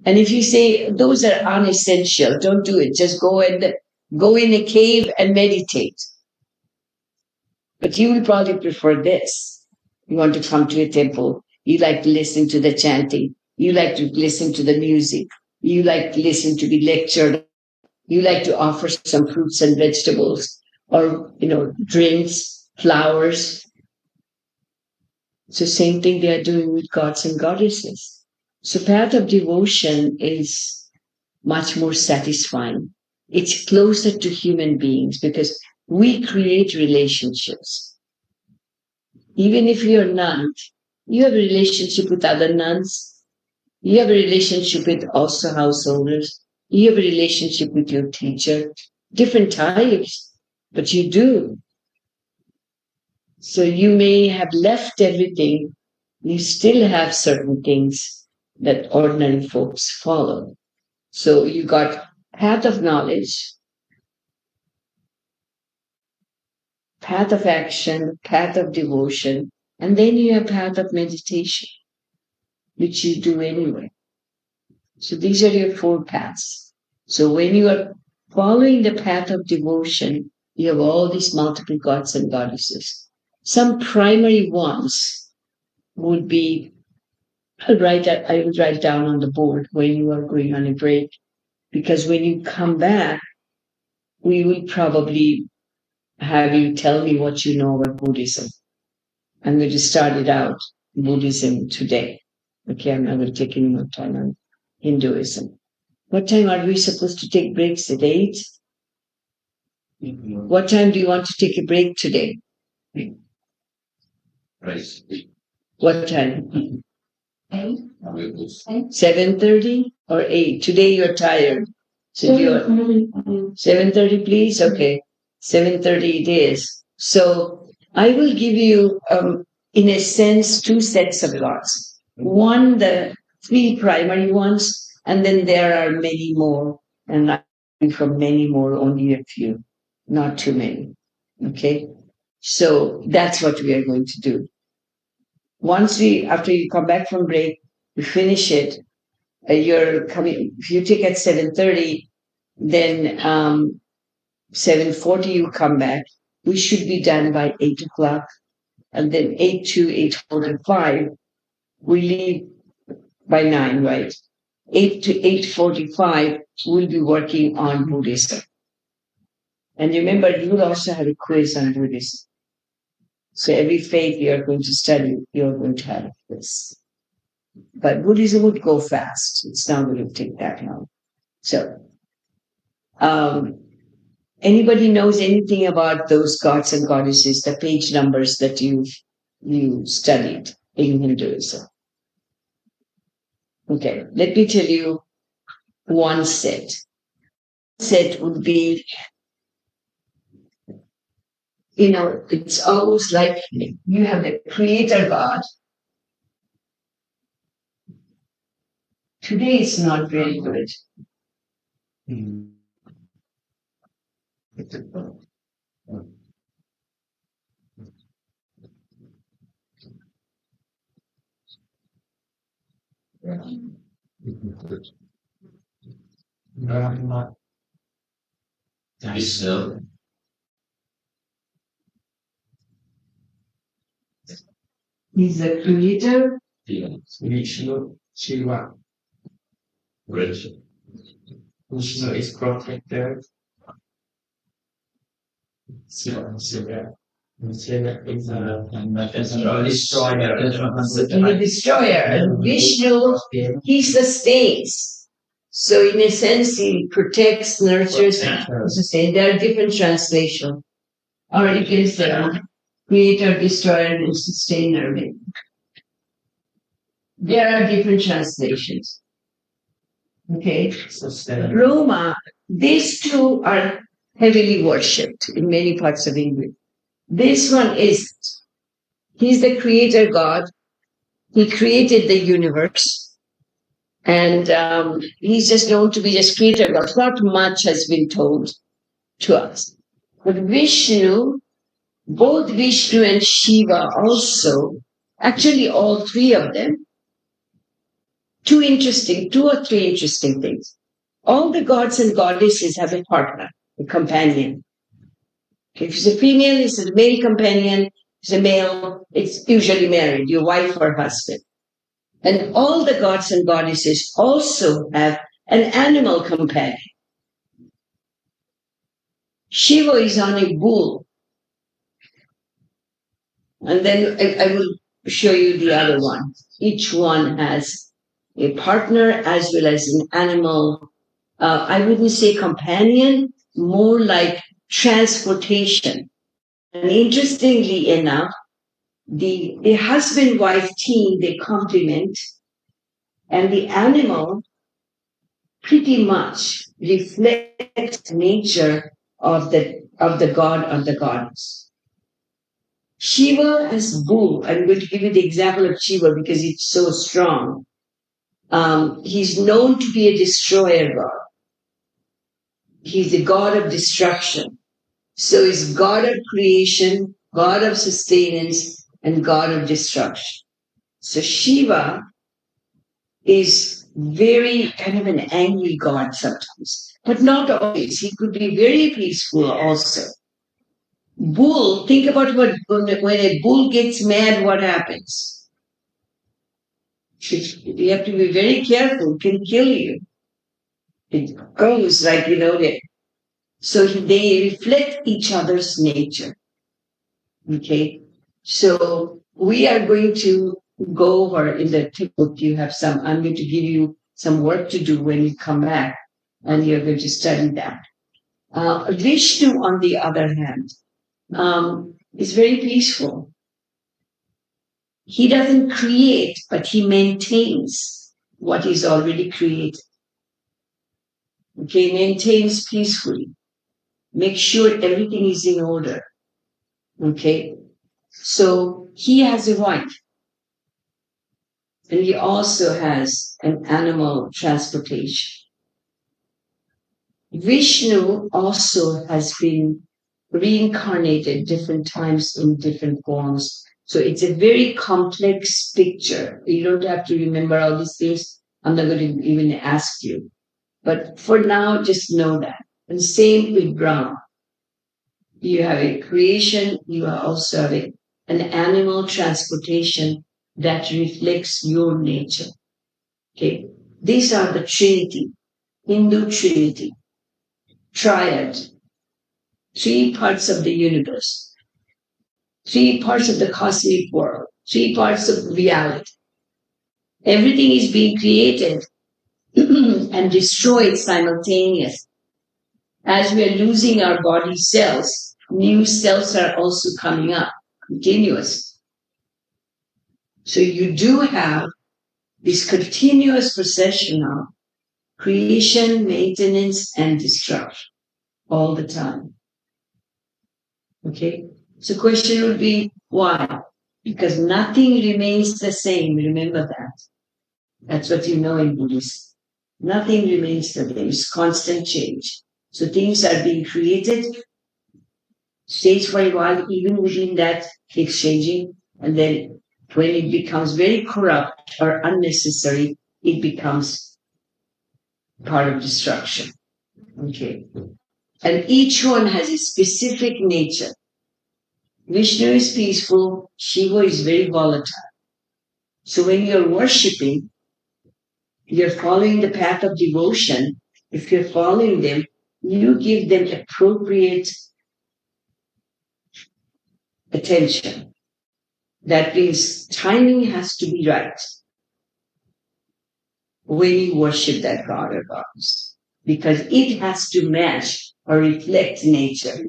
And if you say those are unessential, don't do it. Just go in a cave and meditate. But you will probably prefer this. You want to come to a temple. You like to listen to the chanting. You like to listen to the music. You like to listen to be lectured. You like to offer some fruits and vegetables or, drinks, flowers. So same thing they are doing with gods and goddesses. So path of devotion is much more satisfying. It's closer to human beings because we create relationships. Even if you're a nun, you have a relationship with other nuns. You have a relationship with also householders. You have a relationship with your teacher. Different types, but you do. So you may have left everything. You still have certain things that ordinary folks follow. So you got path of knowledge, path of action, path of devotion, and then you have path of meditation, which you do anyway. So these are your 4 paths. So when you are following the path of devotion, you have all these multiple gods and goddesses. Some primary ones would be, I will write down on the board when you are going on a break, because when you come back, we will probably have you tell me what you know about Buddhism. I'm going to start it out, Buddhism today. Okay, I'm not going to take any more time on Hinduism. What time are we supposed to take breaks at 8? What time do you want to take a break today? Right. What time? 8. 7:30 or 8? Today you're tired. So you're 7:30, please? Okay. 7:30 it is. So I will give you, in a sense, 2 sets of gods. One, the 3 primary ones, And then there are many more, and I from many more, only a few, not too many. Okay? So that's what we are going to do. After you come back from break, you finish it. You're coming. If you take at 7:30, then 7:40 you come back. We should be done by 8 o'clock, and then 8 to 8:45 we leave by 9, right? 8 to 8:45 we'll be working on Buddhism. And remember, you'll also have a quiz on Buddhism. So every faith you're going to study, you're going to have a quiz. But Buddhism would go fast. It's not going to take that long. So, anybody knows anything about those gods and goddesses, the page numbers that you studied in Hinduism? Okay, let me tell you one set. Set would be, it's almost like you have the creator God. Today is not very good. Brahma. Veshnu. He's the creator. Veshnu, Sihva. Veshnu. Veshnu is protector. Sihva is destroyer. The destroyer. And Vishnu, he sustains. So in a sense, he protects, nurtures, and sustains. There are different translations. Or you can say creator, destroyer, and sustainer. There are different translations. Okay? Brahma, these two are heavily worshipped in many parts of India. This one isn't. He's the creator God. He created the universe. And he's just known to be just creator God. Not much has been told to us. But Vishnu, both Vishnu and Shiva also, actually all three of them, two or three interesting things. All the gods and goddesses have a partner, a companion. If it's a female, it's a male companion. If it's a male, it's usually married, your wife or husband. And all the gods and goddesses also have an animal companion. Shiva is on a bull. And then I will show you the other one. Each one has a partner as well as an animal. I wouldn't say companion, more like transportation. And interestingly enough, the husband-wife team, they complement, and the animal pretty much reflects nature of the god or the goddess. Shiva as bull. I'm going to give you the example of Shiva because it's so strong. He's known to be a destroyer god. He's the god of destruction. So he's god of creation, god of sustenance, and god of destruction. So Shiva is very kind of an angry god sometimes, but not always. He could be very peaceful also. Bull, think about when a bull gets mad, what happens? You have to be very careful, it can kill you. It goes like, so they reflect each other's nature. Okay, so we are going to go over in the textbook. I'm going to give you some work to do when you come back, and you're going to study that. Vishnu, on the other hand, is very peaceful. He doesn't create, but he maintains what is already created. Okay, maintains peacefully. Make sure everything is in order. Okay, so he has a wife. and he also has an animal transportation. Vishnu also has been reincarnated different times in different forms. So it's a very complex picture. You don't have to remember all these things. I'm not going to even ask you. But for now, just know that. And same with Brahma. You have a creation, you also have an animal transportation that reflects your nature. Okay, these are the Trinity, Hindu Trinity, Triad, 3 parts of the universe, 3 parts of the cosmic world, 3 parts of reality. Everything is being created and destroyed simultaneously. As we are losing our body cells, new cells are also coming up continuously. So you do have this continuous procession of creation, maintenance, and destruction all the time. Okay? So question would be, why? Because nothing remains the same. Remember that. That's what you know in Buddhism. Nothing remains the same. It's constant change. So things are being created, stays for a while, even within that keeps changing, and then when it becomes very corrupt or unnecessary, it becomes part of destruction. Okay. And each one has a specific nature. Vishnu is peaceful, Shiva is very volatile. So when you're worshipping, you're following the path of devotion. If you're following them, you give them appropriate attention. That means timing has to be right when you worship that god or goddess, because it has to match or reflect nature.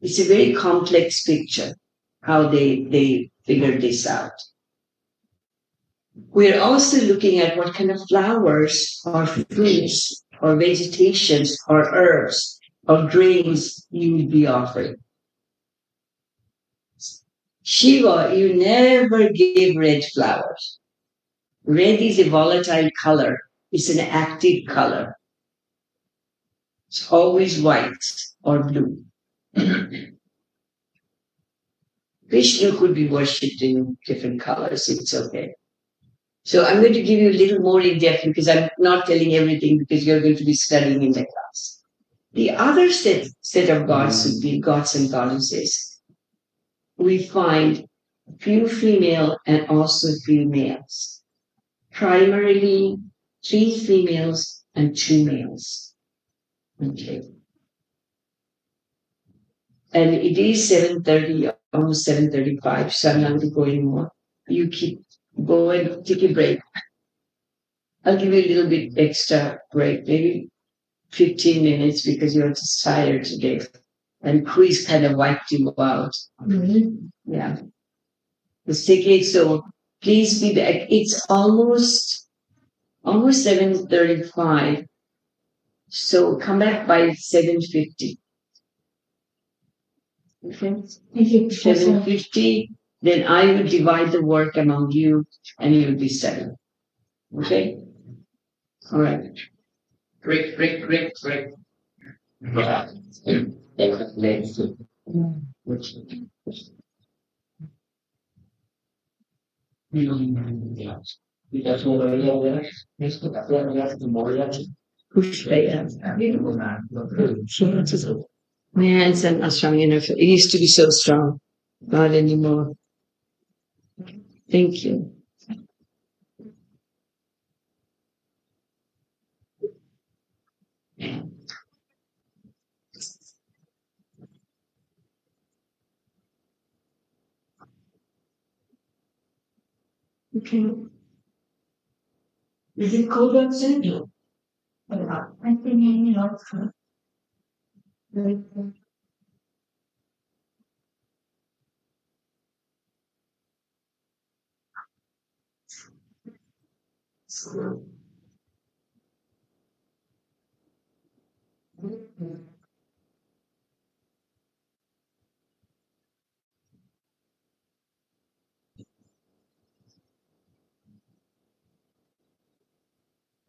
It's a very complex picture, how they figured this out. We're also looking at what kind of flowers or fruits or vegetations or herbs or grains you would be offering. Shiva, you never give red flowers. Red is a volatile color. It's an active color. It's always white or blue. Vishnu could be worshipped in different colors. It's okay. So I'm going to give you a little more in depth because I'm not telling everything because you're going to be studying in the class. The other set of gods would be gods and goddesses. We find few female and also few males. Primarily 3 females and 2 males. Okay. And it is 7:30, almost 7:35, so I'm not going to go anymore. You keep going, take a break. I'll give you a little bit extra break, maybe 15 minutes because you're just tired today. And quiz kind of wiped you out. Mm-hmm. Yeah. Let's take it. So please be back. It's almost 7:35. So come back by 7:50. Okay. 7:50. Then I will divide the work among you and you will be studying. Okay? All right. Crick. Push my hands are not strong enough. It used to be so strong. Not anymore. Thank you. Okay. Is it cold outside? I think any lots of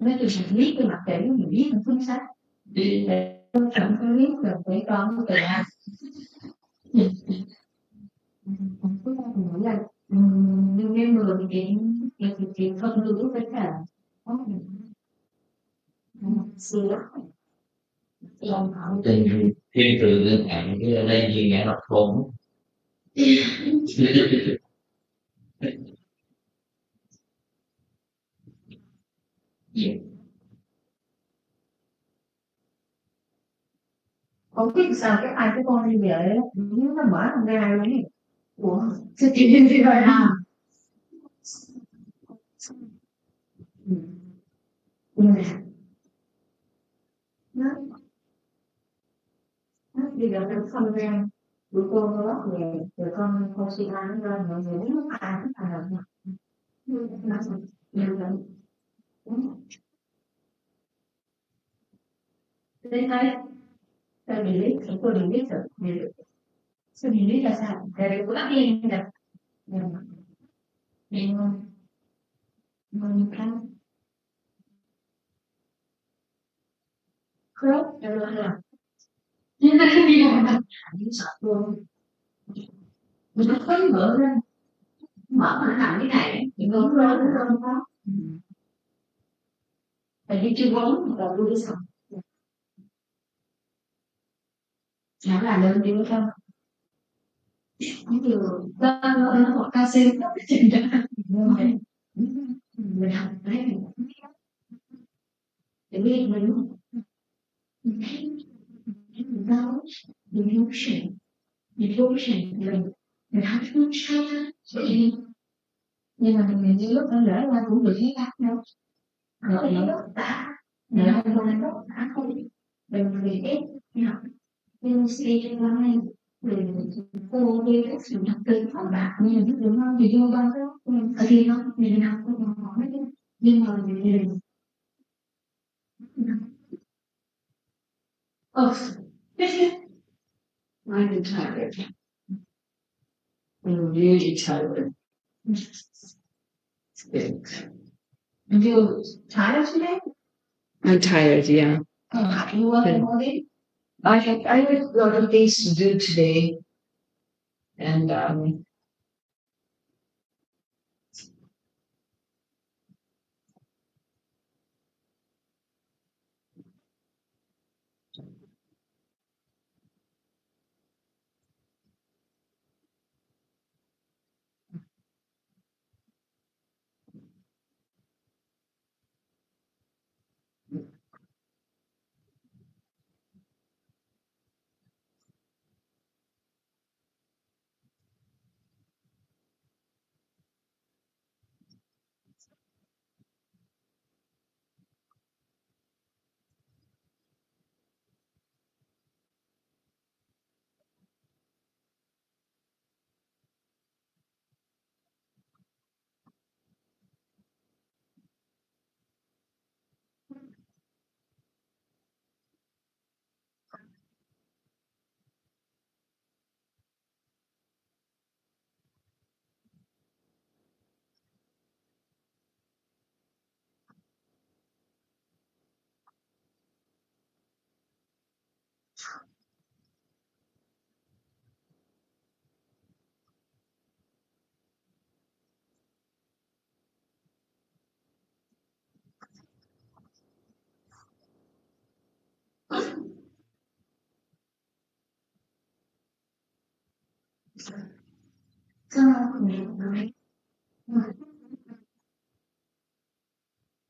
Nói chung là biết cái mặt để mình biết mình phương sách đi để không có biết được để con có tiền ăn. Cuối cùng mình nghĩ là nhưng em người thì không lưu với cả xưa lòng họ Tình thiên từ đơn hạn cái ở đây như ngã độc thốn. không biết sao cái ai cái con như vậy nó mở không ra luôn ấy. Ủa sao chuyện gì vậy à? Nhưng mà nó bây giờ nó không ra bữa cô nó lót về rồi con suy ra nó ra rồi rồi nó phải là nó nhiều lắm. Đến đây tôi đi lý tôi đi lý rồi tôi đi lý là sao thì tôi bắt đi được nhưng mình không khớp rồi là nhưng mà khi đi làm mình sợ luôn mình nó khó mở ra mở mà làm cái này thì ngưỡng lớn hơn đó phải đi chưa vốn rồi lui đi xong nó là đơn đi không những điều nó một ca sĩ nó cái chuyện đó mình học đấy để biết mình đau devotion mình học không sao nhưng mà mình như lúc nó lỡ qua cũng được thấy khác đâu rồi nó bất tả nó không bất tả không đừng vì ép học nhưng suy cho mai mình cô đi các sự đặc biệt các bạn như là biết được không thì vô bao đó ở đây không mình học không hỏi nhưng mà mình oh I'm tired I'm really tired you tired today I'm tired, yeah. you want to hold it I have a lot of things to do today and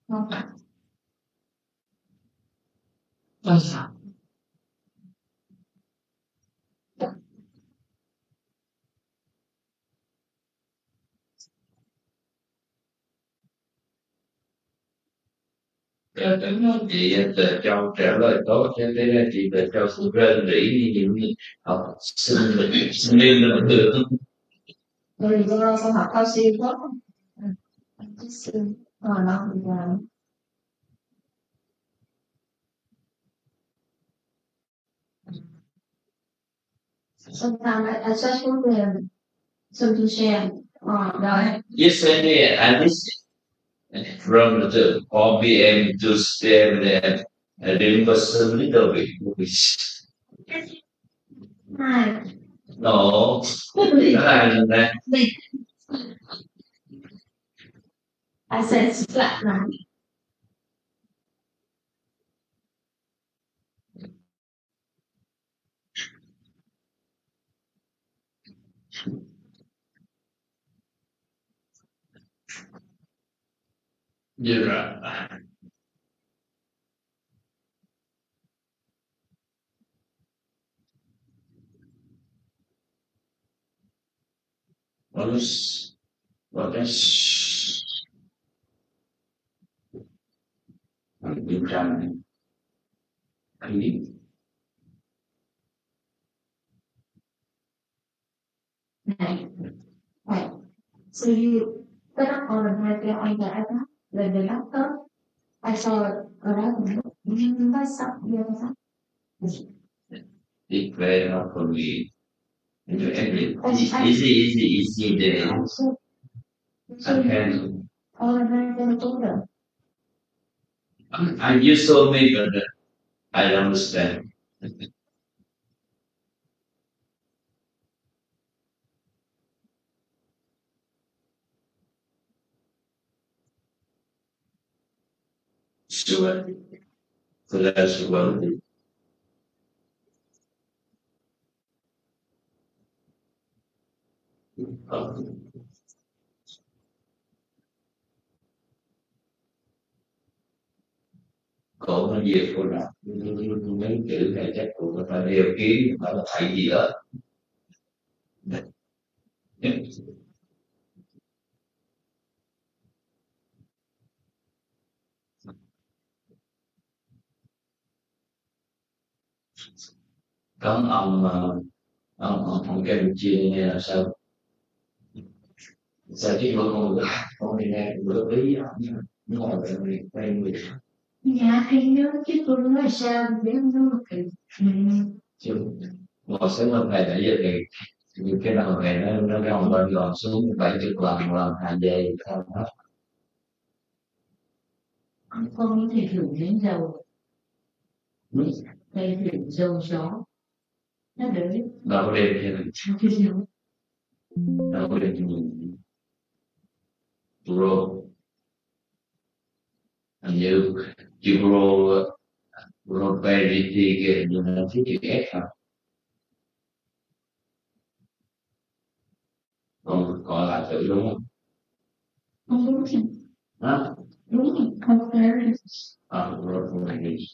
không phải làm sao Chị Châu trả lời tốt cho thế là chị Châu cũng rên rỉ như những học sinh viên là được. rồi con học cao siêu tốt nó sometimes I just want to something share rồi Yes, I listen. From the 4 p.m. to stay there. I didn't was a little bit foolish. No. That. I said flat line. You're right. What is I'm trying to Right. So you put up on the iPad, the laptop. I saw it around. That's something. It's very hard for me. Easy day. I can. And you saw me, but I don't understand. Sure. So that's well. Còn cái việc của nó mấy chữ này chắc cũng có phải điều kiến phải là thầy gì đó. Có ông Campuchia này là sao? Sao chứ con đi nghe bữa ý nó ngồi ở đây người Dạ hay nhớ chứ tôi nói sao để nó chứ ngồi sớm hơn này nãy giờ thì những cái đầu này nó gồng lên gòn xuống 70 lần hàng về không hết. con có thể thử đến dầu đây thử dầu gió nó đỡ Đâu có đêm gì đâu có đêm gì grow hình như you grow very big như là phía chữ S hả? Còn lại tự đúng không? không đúng thì Hả? đúng thì không phải Grow very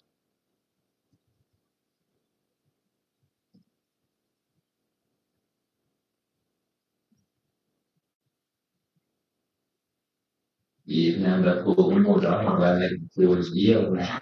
Việt Nam đã cũng một đó hoặc là phù chỉ hơn là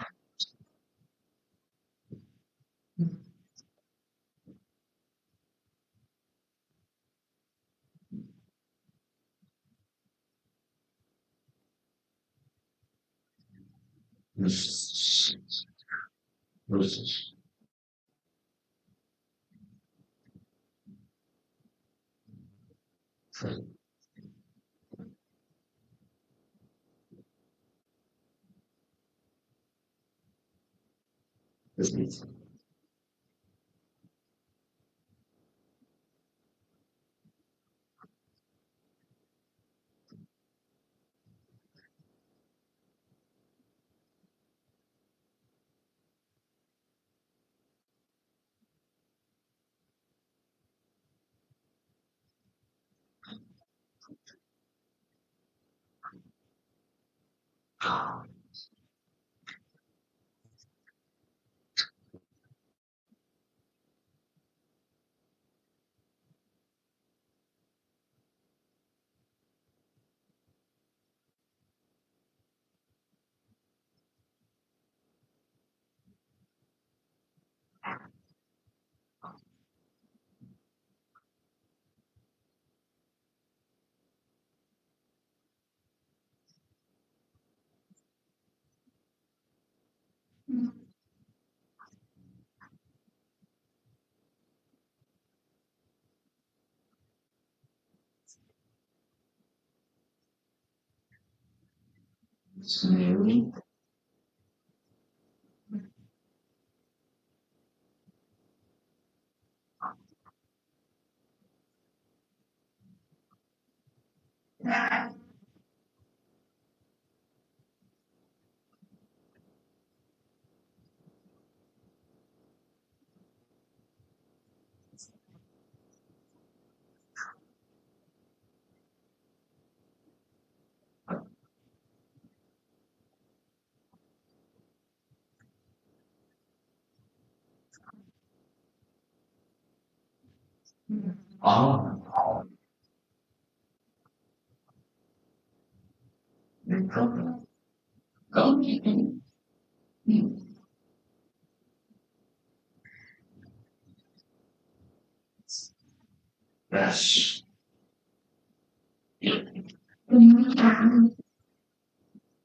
Có.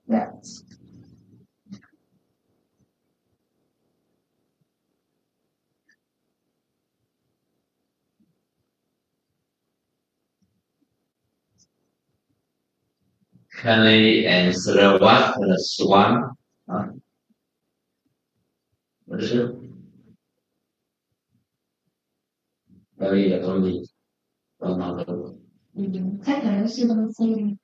Yes. Kali and Sarawak plus one. What is it? Đây là con gì? Con nào đâu? Chắc là nó siêu âm xem.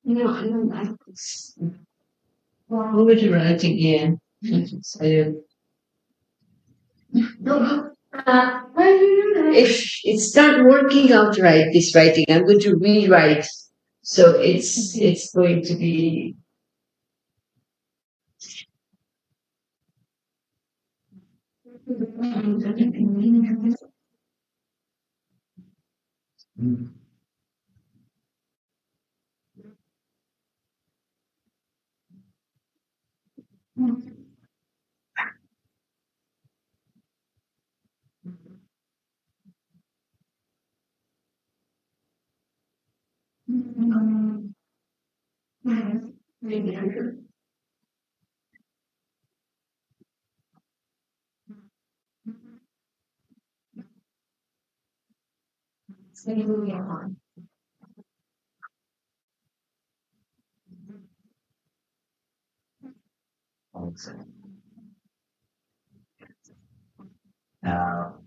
No, I don't like this. What would you write again? If it's not working out right, this writing, I'm going to rewrite. So it's going to be. Nào.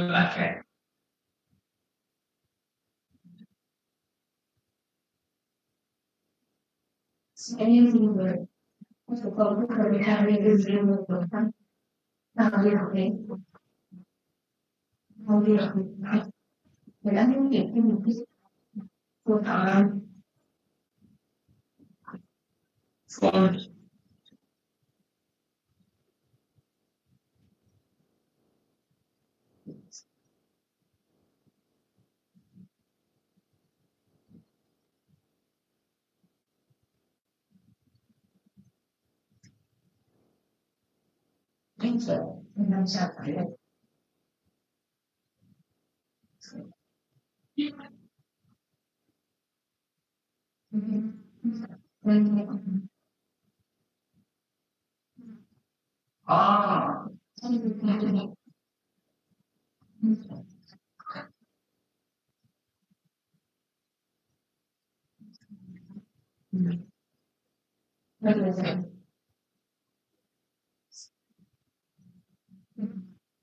Okay. Anything where the public are having this room of the fun. Mình đã hướng dẫn cho mình cái phương pháp chính xác mình làm sao phải là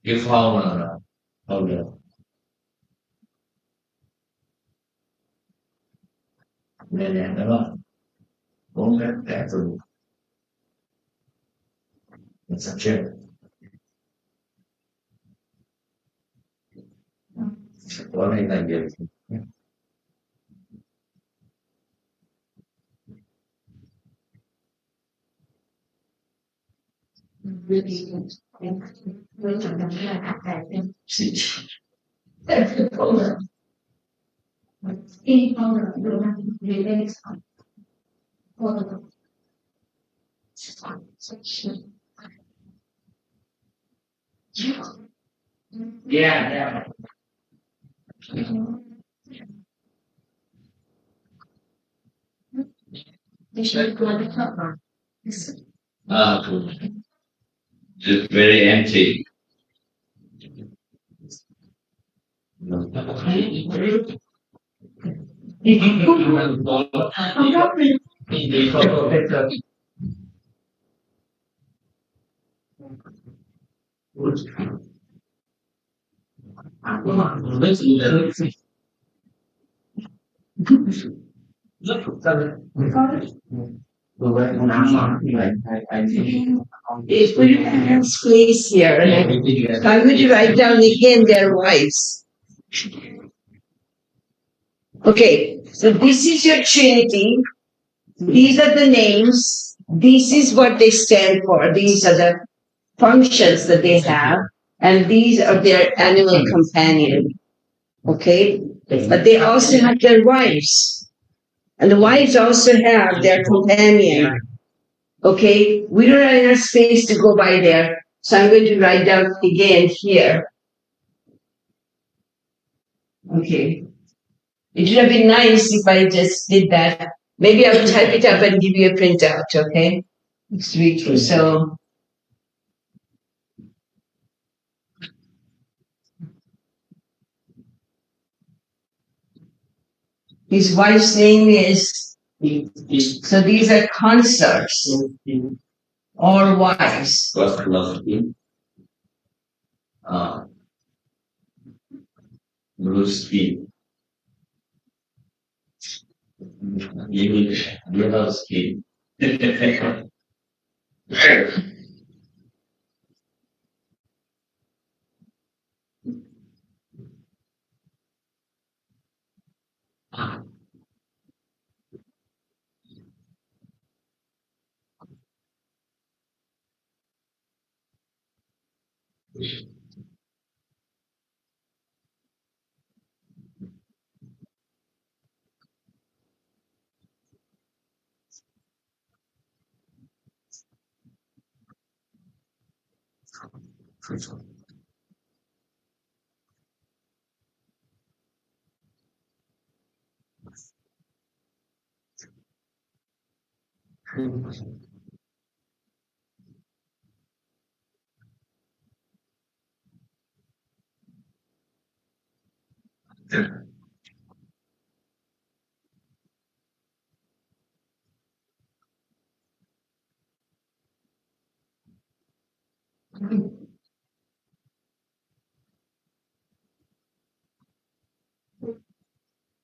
Cái phone là không được. Đây đúng không? 4 phép trả từ mình sắp xếp có đây là gì yeah. Just very empty. If we have space here, and I'm going to write down again their wives. Okay, so this is your Trinity. These are the names. This is what they stand for. These are the functions that they have. And these are their animal companion. Okay? But they also have their wives. And the wives also have their companion. Okay? We don't have enough space to go by there. So I'm going to write down again here. Okay. It would have been nice if I just did that. Maybe I will type it up and give you a printout, okay? Next week or so. His wife's name is, so these are consorts or wives. Ruski. Yelowski.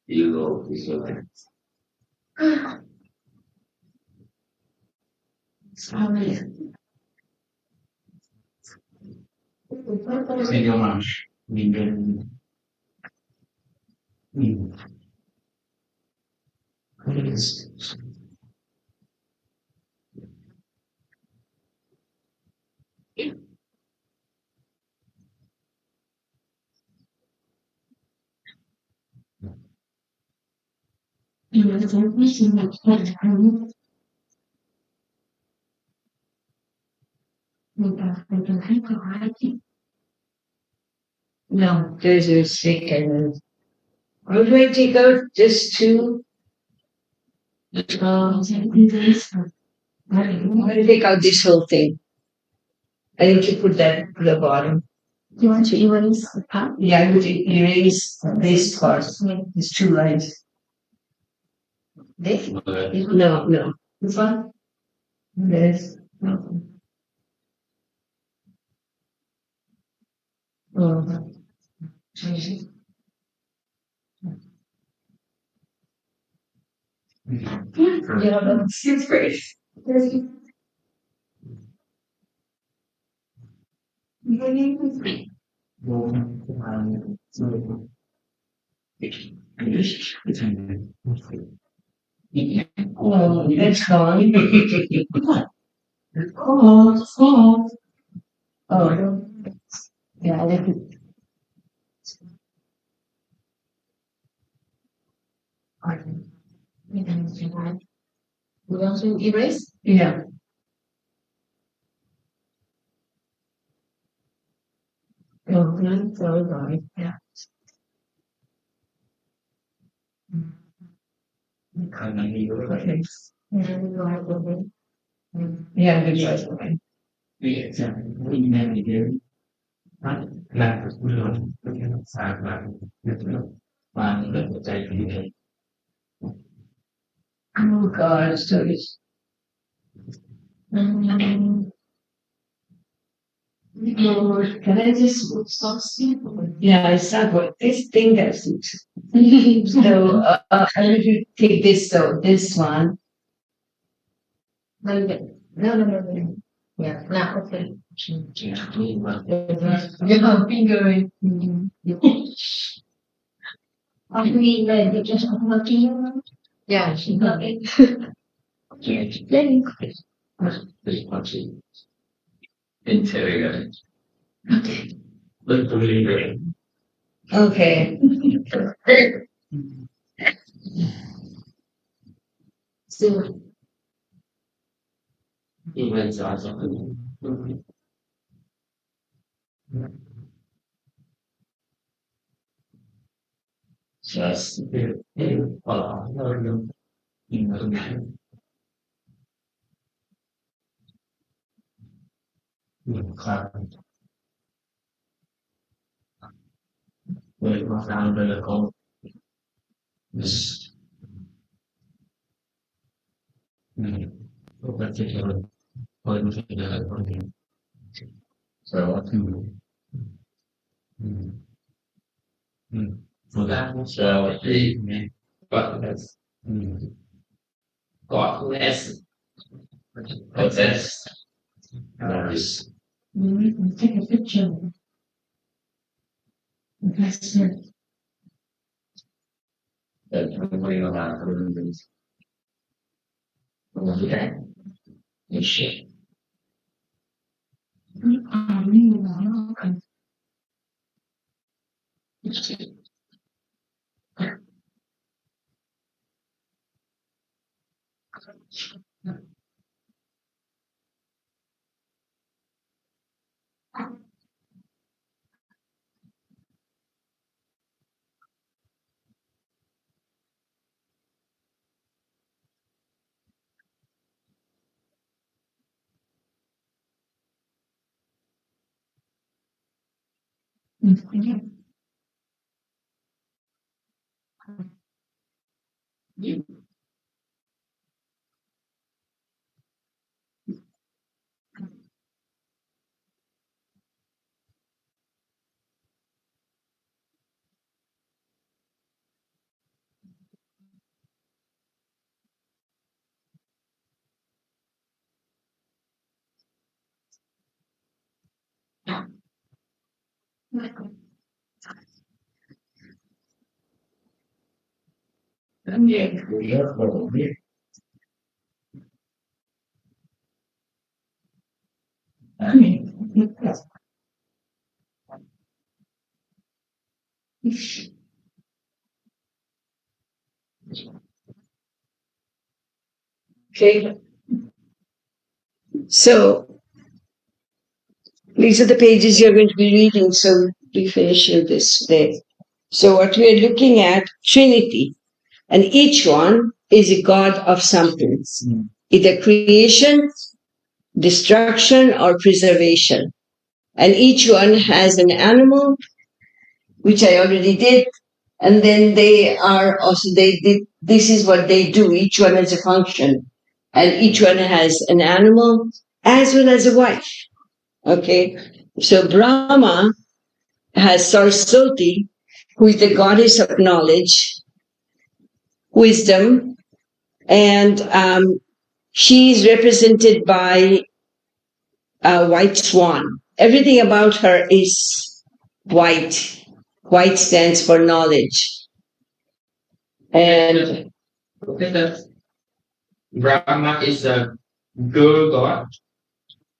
Ego is like Serio más. No, there's a mistake. How do I take out just two? I'm going to take out this whole thing. I need to put that at the bottom. You want to erase the part? Yeah, I'm going to erase this part. These two lines. This? No. This one? This. No. Oh. Yeah, that's great. Oh, that's fine. Oh, yeah, that is. We also erase? Yeah. Oh, sorry, sorry. Yeah. Okay. Yeah, good choice. Okay. Oh God, so it's. Can I just stop sleeping? Yeah, I start with this thing that's so I'm going to take this, so this one. No, no. Yeah, now, okay. Yeah, fingering. Are we like just working? Yeah, she got it. Then Interior. okay. So Just so the godless possess others. we can take a picture. That's it. That bring about rooms. Okay. So these are the pages you're going to be reading, so we finish this day. So what we are looking at, Trinity, and each one is a god of something, either creation, destruction, or preservation. And each one has an animal, which I already did, and then they are also, they did, this is what they do, each one has a function, and each one has an animal as well as a wife. Okay, so Brahma has Saraswati, who is the goddess of knowledge, wisdom, And she is represented by a white swan. Everything about her is white. White stands for knowledge. And Brahma is a girl god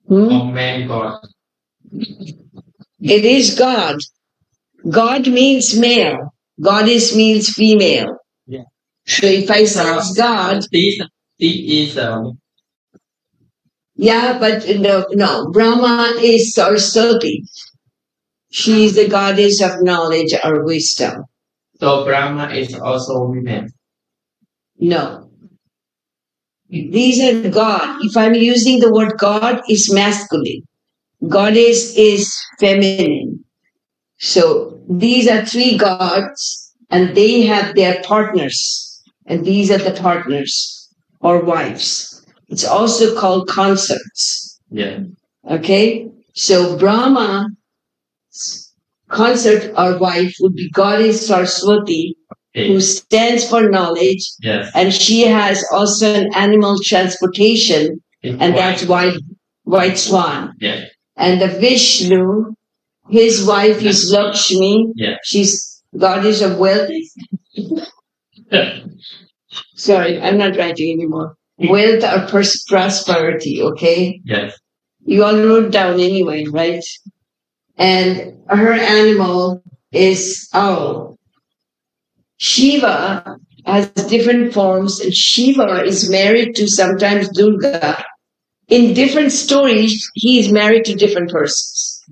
hmm? or man god. It is God. God means male. Goddess means female. Yeah. So if I say God, This is yeah, but no. Brahma is Saraswati. She is the goddess of knowledge or wisdom. so Brahma is also women. No. These are God. If I'm using the word God, is masculine. Goddess is feminine. So these are three gods, and they have their partners. And these are the partners or wives. It's also called consorts. Yeah. Okay? So Brahma consort or wife would be goddess Saraswati, who stands for knowledge, Yes. and she has also an animal transportation, and that's white swan. Yeah. And the Vishnu, his wife is Lakshmi. Yeah. She's goddess of wealth. Sorry, I'm not writing anymore. Wealth or prosperity, okay? Yes. You all wrote down anyway, right? And her animal is owl. Shiva has different forms, and Shiva is married to sometimes Durga. In different stories, he is married to different persons.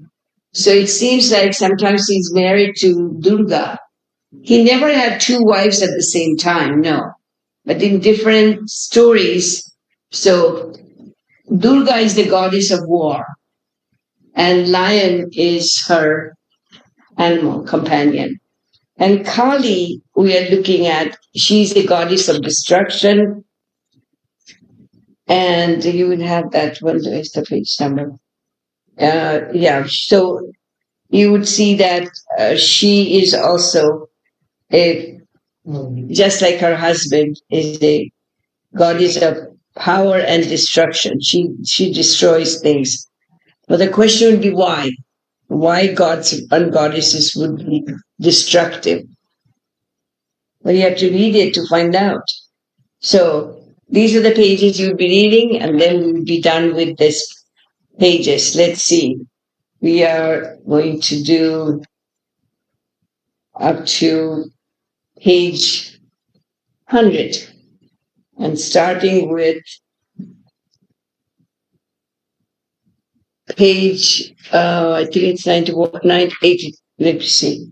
So it seems like sometimes he's married to Durga. He never had two wives at the same time, no. But in different stories, so Durga is the goddess of war, and lion is her animal companion. And Kali, we are looking at, she's the goddess of destruction. And you would have that one, is the page number. Yeah, so you would see that she is also just like her husband, is a goddess of power and destruction. She destroys things. But the question would be why? Why gods and goddesses would be destructive? Well, you have to read it to find out. So these are the pages you'll be reading, and then we'll be done with this pages. Let's see. We are going to do up to page 100, and starting with page, I think it's 80, let me see.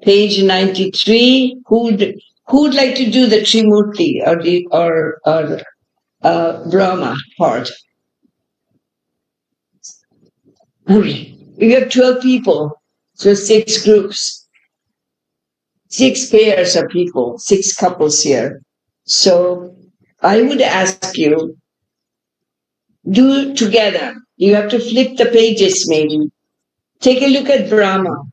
Page 93, who'd like to do the Trimurti or Brahma part? Okay. We have 12 people, so 6 groups, 6 pairs of people, 6 couples here. So I would ask you, do together. You have to flip the pages maybe. Take a look at Brahma,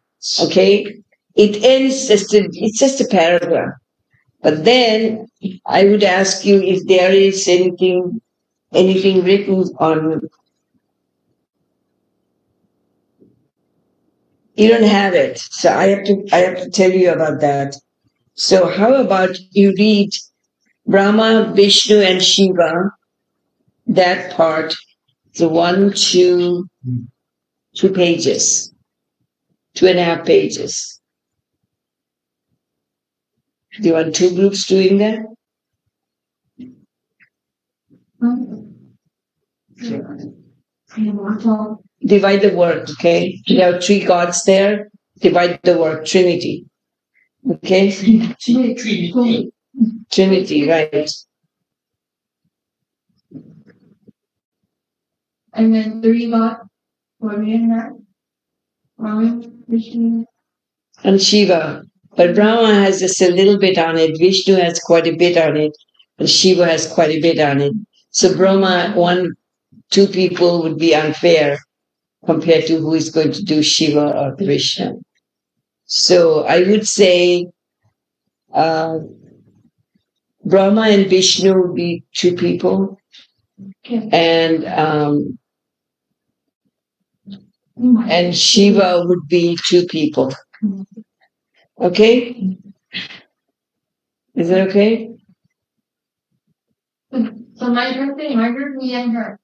okay? It ends it's just a paragraph. But then I would ask you if there is anything written on. You don't have it, so I have to tell you about that. So how about you read Brahma, Vishnu, and Shiva, that part, the 2 pages, 2.5 pages. Do you want 2 groups doing that? Divide the work, okay? You have 3 gods there. Divide the work, Trinity. Okay? Trinity, right. And then 3 gods, Brahma, Vishnu, And Shiva. But Brahma has just a little bit on it. Vishnu has quite a bit on it. And Shiva has quite a bit on it. So Brahma, 2 people would be unfair compared to who is going to do Shiva or Vishnu. So I would say Brahma and Veshnu would be two people. Okay. And Shiva would be two people. Okay? Is that okay? So my group, me and her.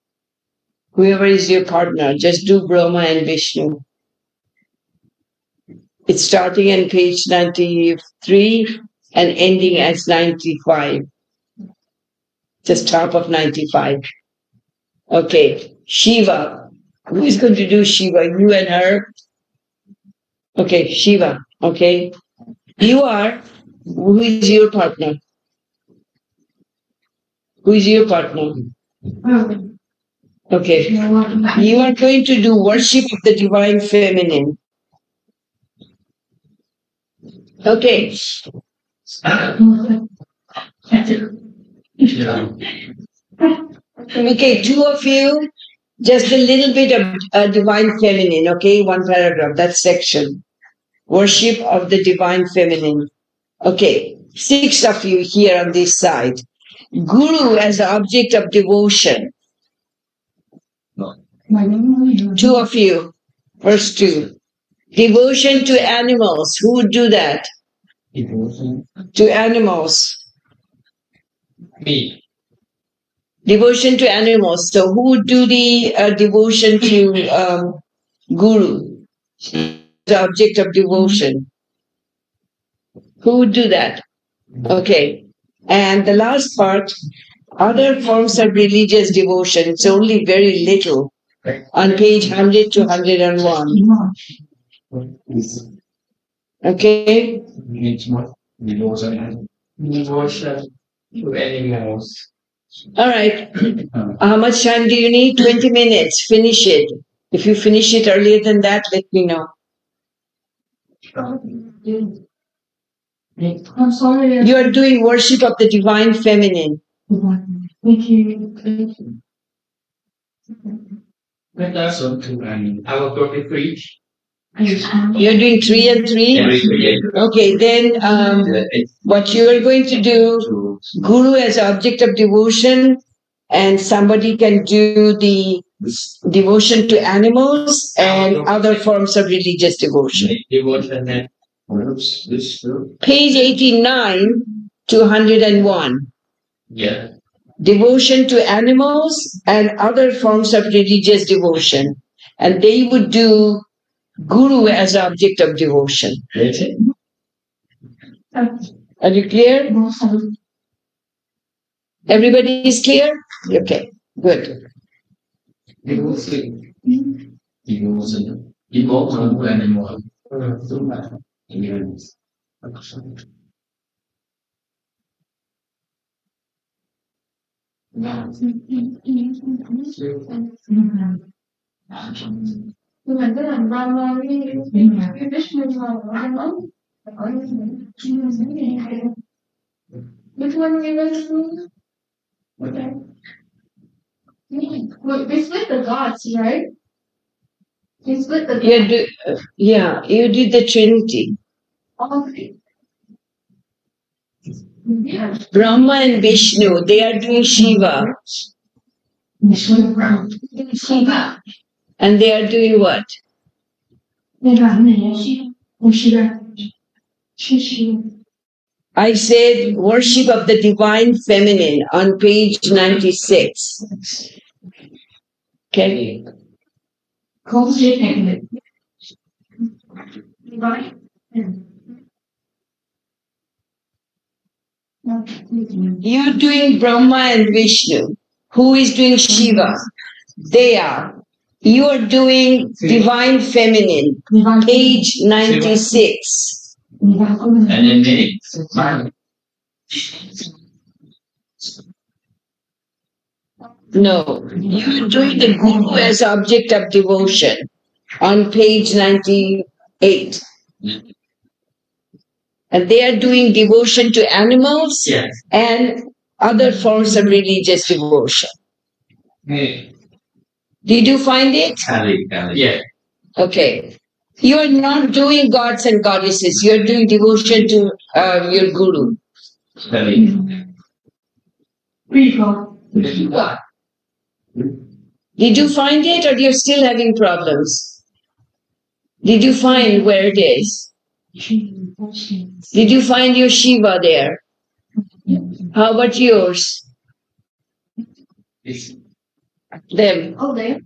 Whoever is your partner, just do Brahma and Vishnu. It's starting on page 93 and ending at 95. Just top of 95. Okay. Shiva. Who is going to do Shiva? You and her? Okay, Shiva. Okay. You are. Who is your partner? Who is your partner? Okay. You are going to do worship of the divine feminine. Okay. Okay, two of you, just a little bit of divine feminine, okay? One paragraph, that section. Worship of the divine feminine. Okay, 6 of you here on this side. Guru as the object of devotion. 2 of you, first 2. Devotion to animals. Who would do that? Devotion. To animals. Me. Devotion to animals. So who would do the devotion to Guru? The object of devotion. Who would do that? Okay. And the last part, other forms of religious devotion. It's only very little. On page 100 to 101. Okay? Devotion to animals. All right. How much time do you need? 20 minutes. Finish it. If you finish it earlier than that, let me know. I'm sorry. You are doing worship of the divine feminine. Thank you. That's okay. I will go to preach. You're doing 3 and 3? Okay, then what you are going to do, Guru as object of devotion, and somebody can do the devotion to animals and other forms of religious devotion. Devotion. Page 89 to 101. Yeah. Devotion to animals and other forms of religious devotion. And they would do Guru as object of devotion. Are you clear? Everybody is clear? Okay, good. Devotion. Devotion. Devotion to animal. Mình cứ làm Brahma với Vishnu là hai món. Which one are you going to do? Okay. We split the gods, right? We split the gods. You did the Trinity. Okay. Yeah. Brahma and Vishnu, they are doing Shiva. Shiva. And they are doing what? I said worship of the divine feminine on page 96. Okay. You're doing Brahma and Vishnu. Who is doing Shiva? They are. You are doing divine feminine, page 96. And then me. No, you are doing the Guru as object of devotion on page 98. And they are doing devotion to animals and other forms of religious devotion. Did you find it? Yeah. Okay. You are not doing gods and goddesses. You are doing devotion to your Guru. Did you find it or you're still having problems? Did you find where it is? Did you find your Shiva there? How about yours? Them. Oh, there.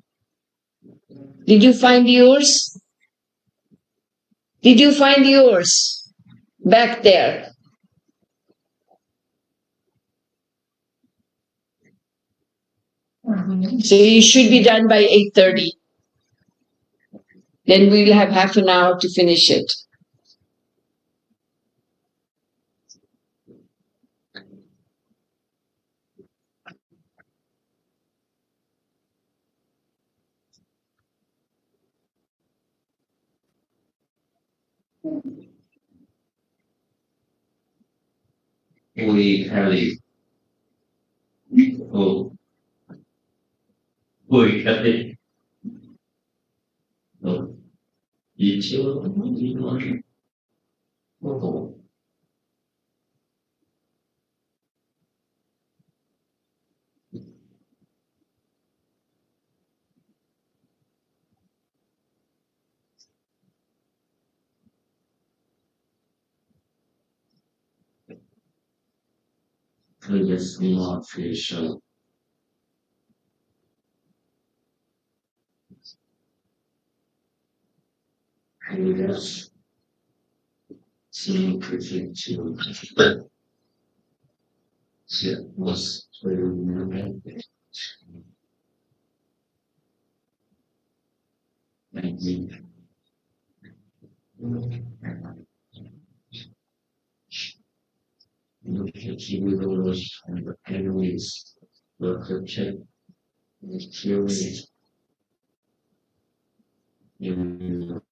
Did you find yours? Did you find yours? Back there. So you should be done by 8:30. Then we'll have half an hour to finish it. We carry. Oh. We carry. Oh. You too. Oh. Previous not official. Previous. Seeing preaching to. It was very limited. Thank you. Look at you with all those enemies. Look at you. Curious. You.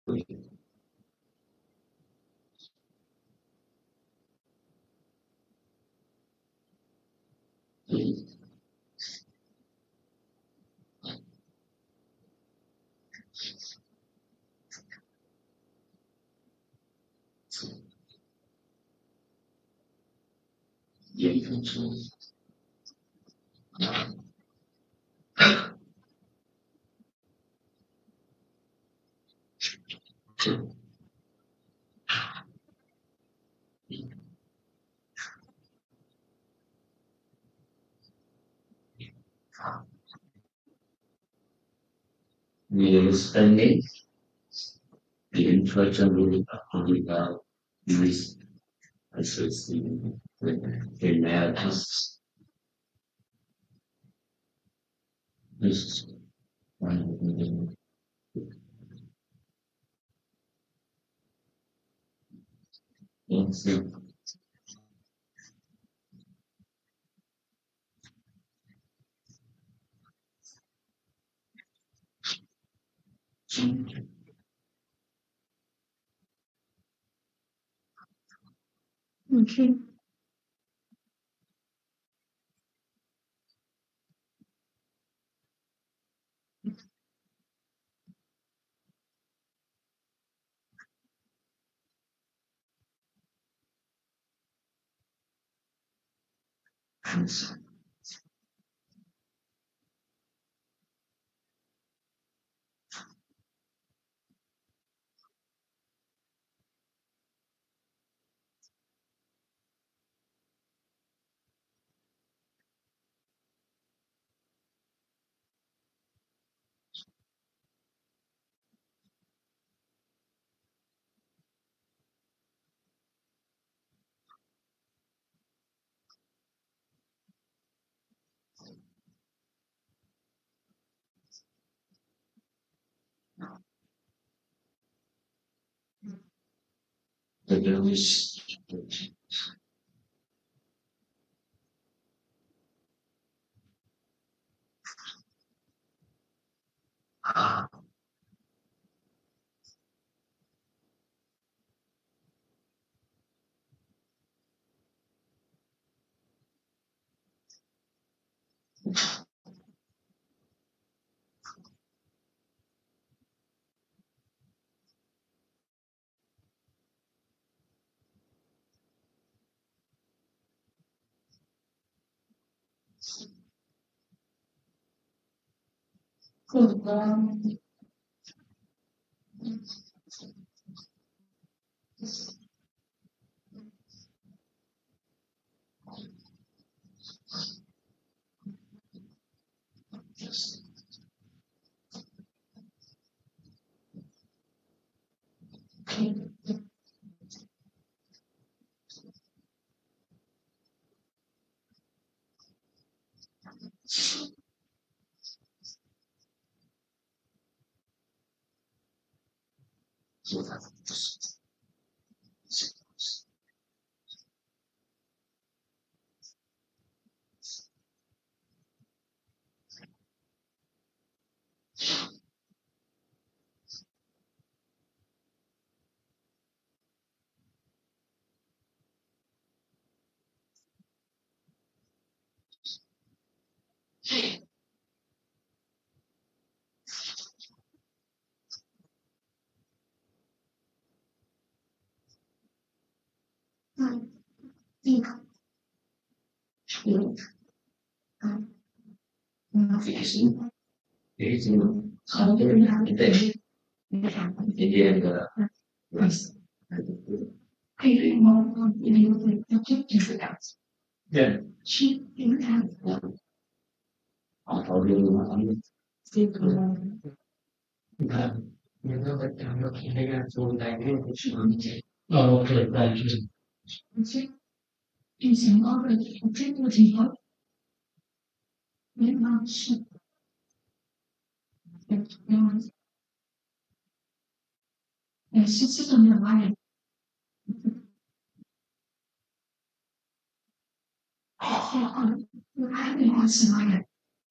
We understanding the intellectual about this associated with the matters. This is one of the things. Okay. The village.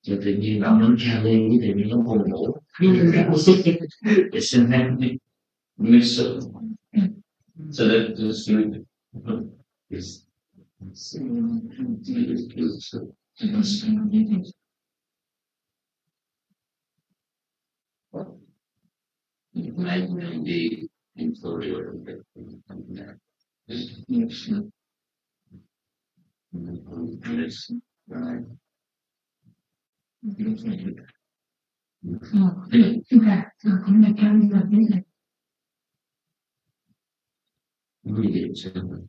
Cho tự nhiên đạo nó theo đi với tự nhiên nó buồn ngủ. It shouldn't have to be so. So that just is might be inferior. Right. Nguy hiểm cho mình.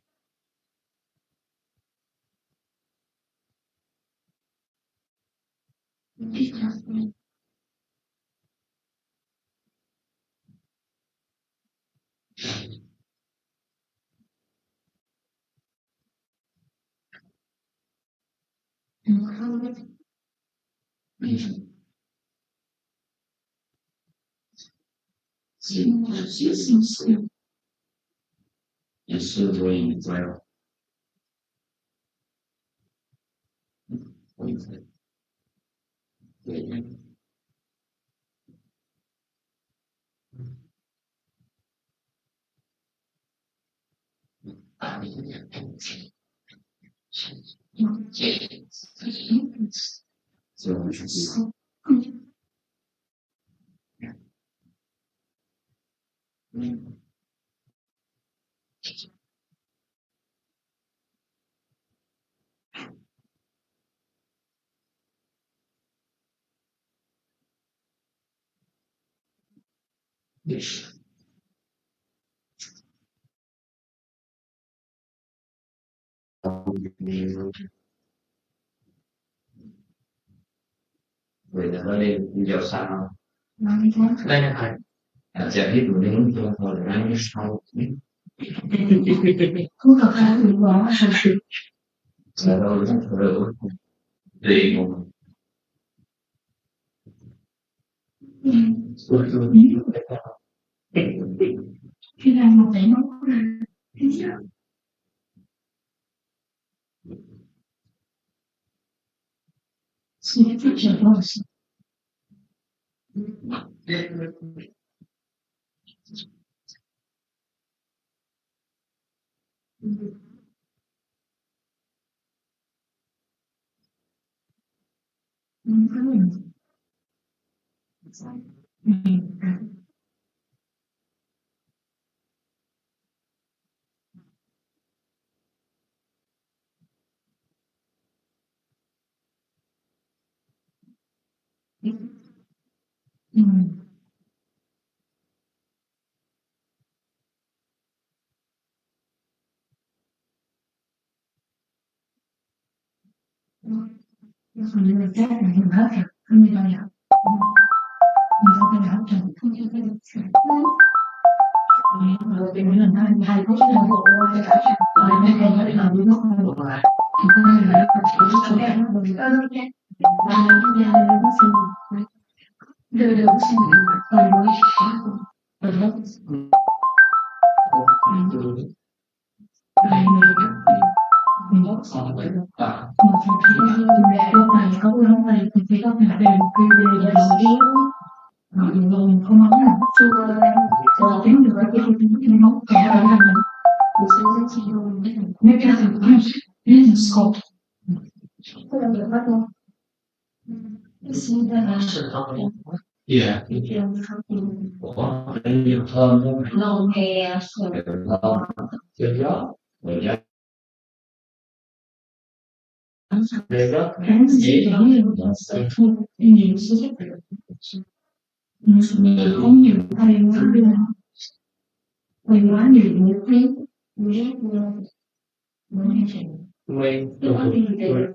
It's so doing well. So we should see. Yes. Vậy là nó lên giờ sao? Đây là thầy. Sẽ biết mình đến cho thôi là nó sau. Không có ai bị bỏ. Là đâu rất là tùy một. Khi làm một cái nó thế sao? Xin phép trở vào. Người khác là mình hết rồi, không như vậy ạ. Mình không phải hỗ trợ, không như vậy. Rồi thì mình hai phút là bộ qua cả rồi mình còn phải làm đúng không? Đúng rồi. Đưa được xem rồi mới mình lót xong rồi mình phải thấy cô này có cái này thì phải có thể đều cái về rồi mình không món nào chua rồi tính được cái tính món cả rồi mình nếu cái gì nó sốt có làm được hết không? Yeah. Nhiều thơm không? Lâu hè Chơi gió. Rồi gió. Chơi gió. cái gì đó là sẽ thu nhiều số mình có nhiều thầy quá đưa thầy quá nhiều những cái Mình cái đó thì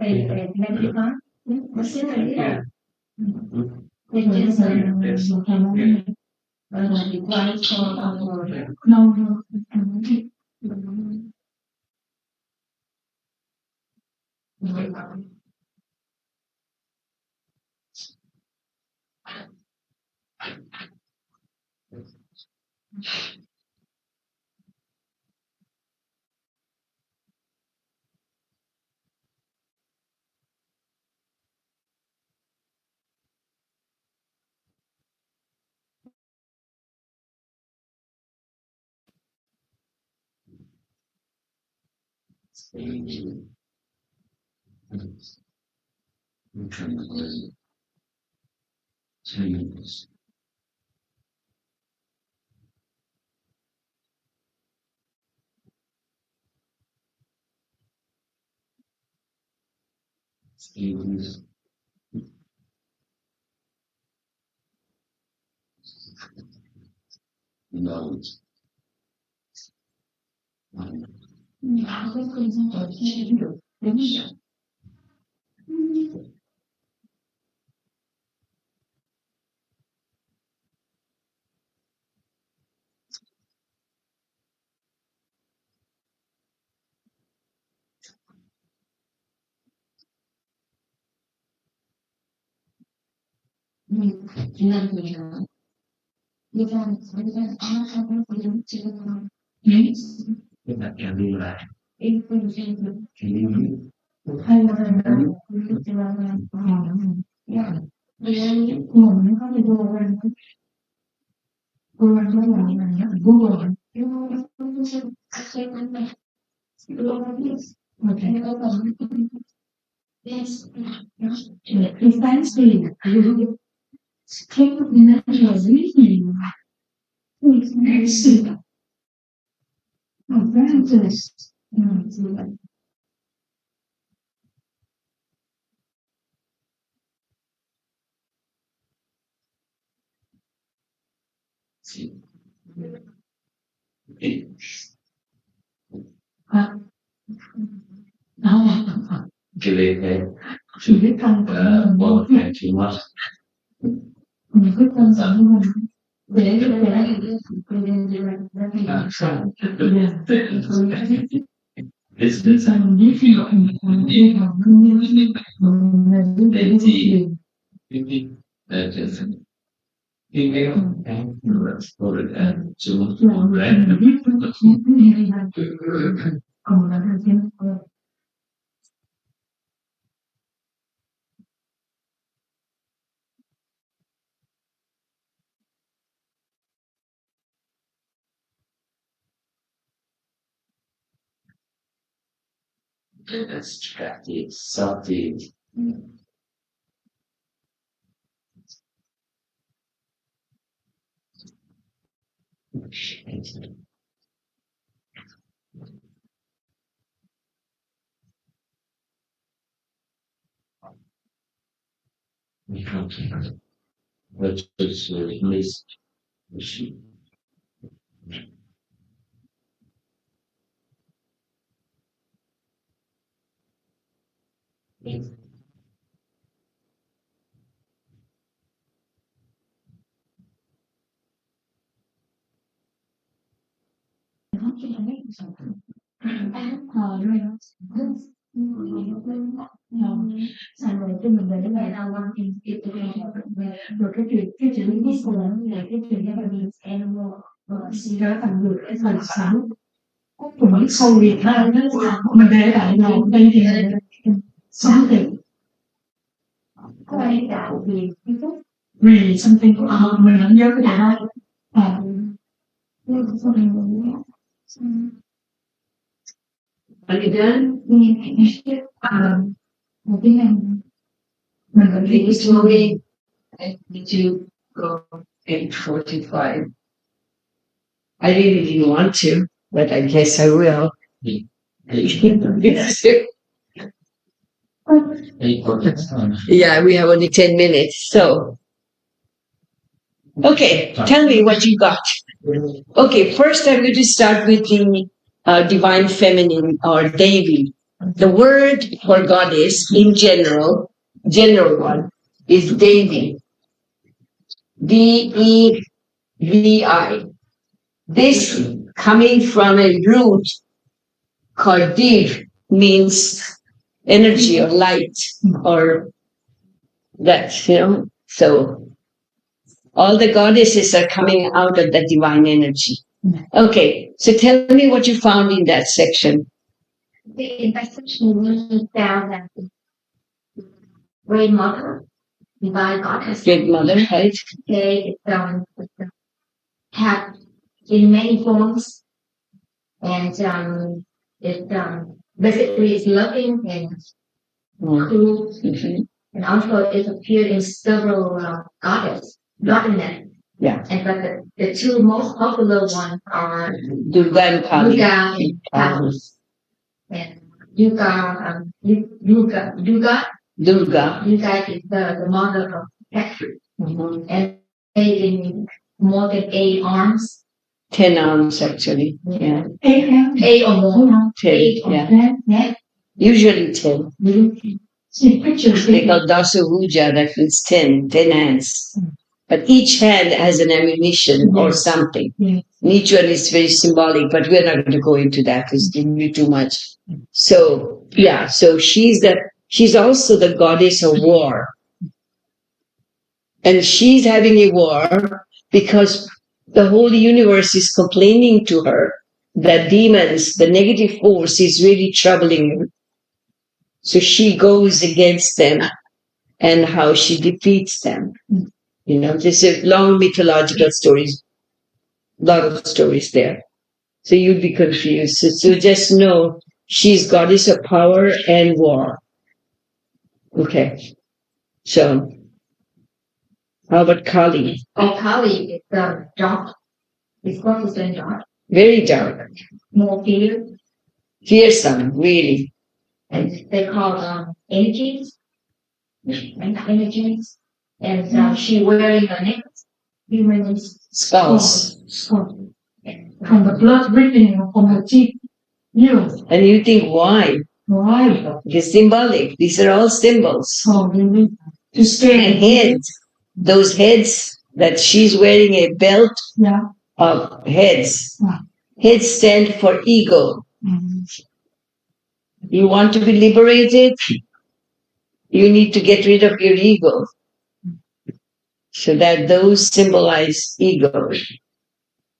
thầy làm cái đó nó sẽ là cái đó thầy chia sẻ một thầy nói là bị quay cho rồi lâu cái cơn xong rồi khi được đến mình làm thì như vậy bây giờ nó không có giống chưa không cái mặt càng đi lại. em không xem được hay là bây giờ mình có đi Google Google cho mình là Google okay yes it's fancy take up the natural reasoning it's fancy very good đó là Cái này thế. chỉ biết căn Well, thank you much. mình quyết tâm rằng như mình để This is mình biết khi gọi mình đi vào nguyên nhân mình để gì that is email and recorded and to read. còn là thời gian Distracted, salty. which is least. Xong rồi cái mình về đến đây đâu quan thì tiếp tục rồi cái chữ lý số là cái chuyện đó là animal suy ra thành được cái phần sáng của những sâu Việt Nam mình để lại là đây thì sống thì có ai đạo vì cái phúc vì something mình vẫn nhớ cái đạo Are you done? một tiếng Anh mình vẫn Can you tell me? I need to go 8:45. I really didn't want to, but I guess I will. Yeah, we have only 10 minutes, so. Okay, tell me what you got. Okay, first I'm going to start with the divine feminine or Devi. The word for goddess in general one, is Devi. D-E-V-I. This coming from a root called Div means energy or light or that, So all the goddesses are coming out of the divine energy. Okay, so tell me what you found in that section. in that section we found that Great Mother, divine goddess, Great Mother, right? they have in many forms, and it basically is loving and cruel, and also it appeared in several godliness. Yeah. And but the two most popular ones are Durga and Kali. Durga and Kali. And Durga is the mother of Veshnu. And in more than 8 arms. 10 arms actually. Yeah. 8 or more. 10. Yeah. Usually 10. See pictures. They call Dasavuja, that means 10 hands. But each hand has an ammunition or something. And each one is very symbolic, but we're not going to go into that because it's giving you too much. So, yeah, so she's also the goddess of war. And she's having a war because the whole universe is complaining to her that demons, the negative force, is really troubling her. So she goes against them and how she defeats them. There's a long mythological stories, a lot of stories there. So you'd be confused. So just know she's goddess of power and war. Okay. So how about Kali? Oh, Kali is dark. It's focused on dark. Very dark. More fear. Fearsome, really. And they call energies. Energies. And she wearing a necklace. Human Skulls. From the blood dripping from her teeth. And you think why? Why? It's symbolic. These are all symbols. To stay. And heads. Those heads that she's wearing a belt of heads. Heads stand for ego. You want to be liberated? You need to get rid of your ego. So that those symbolize ego.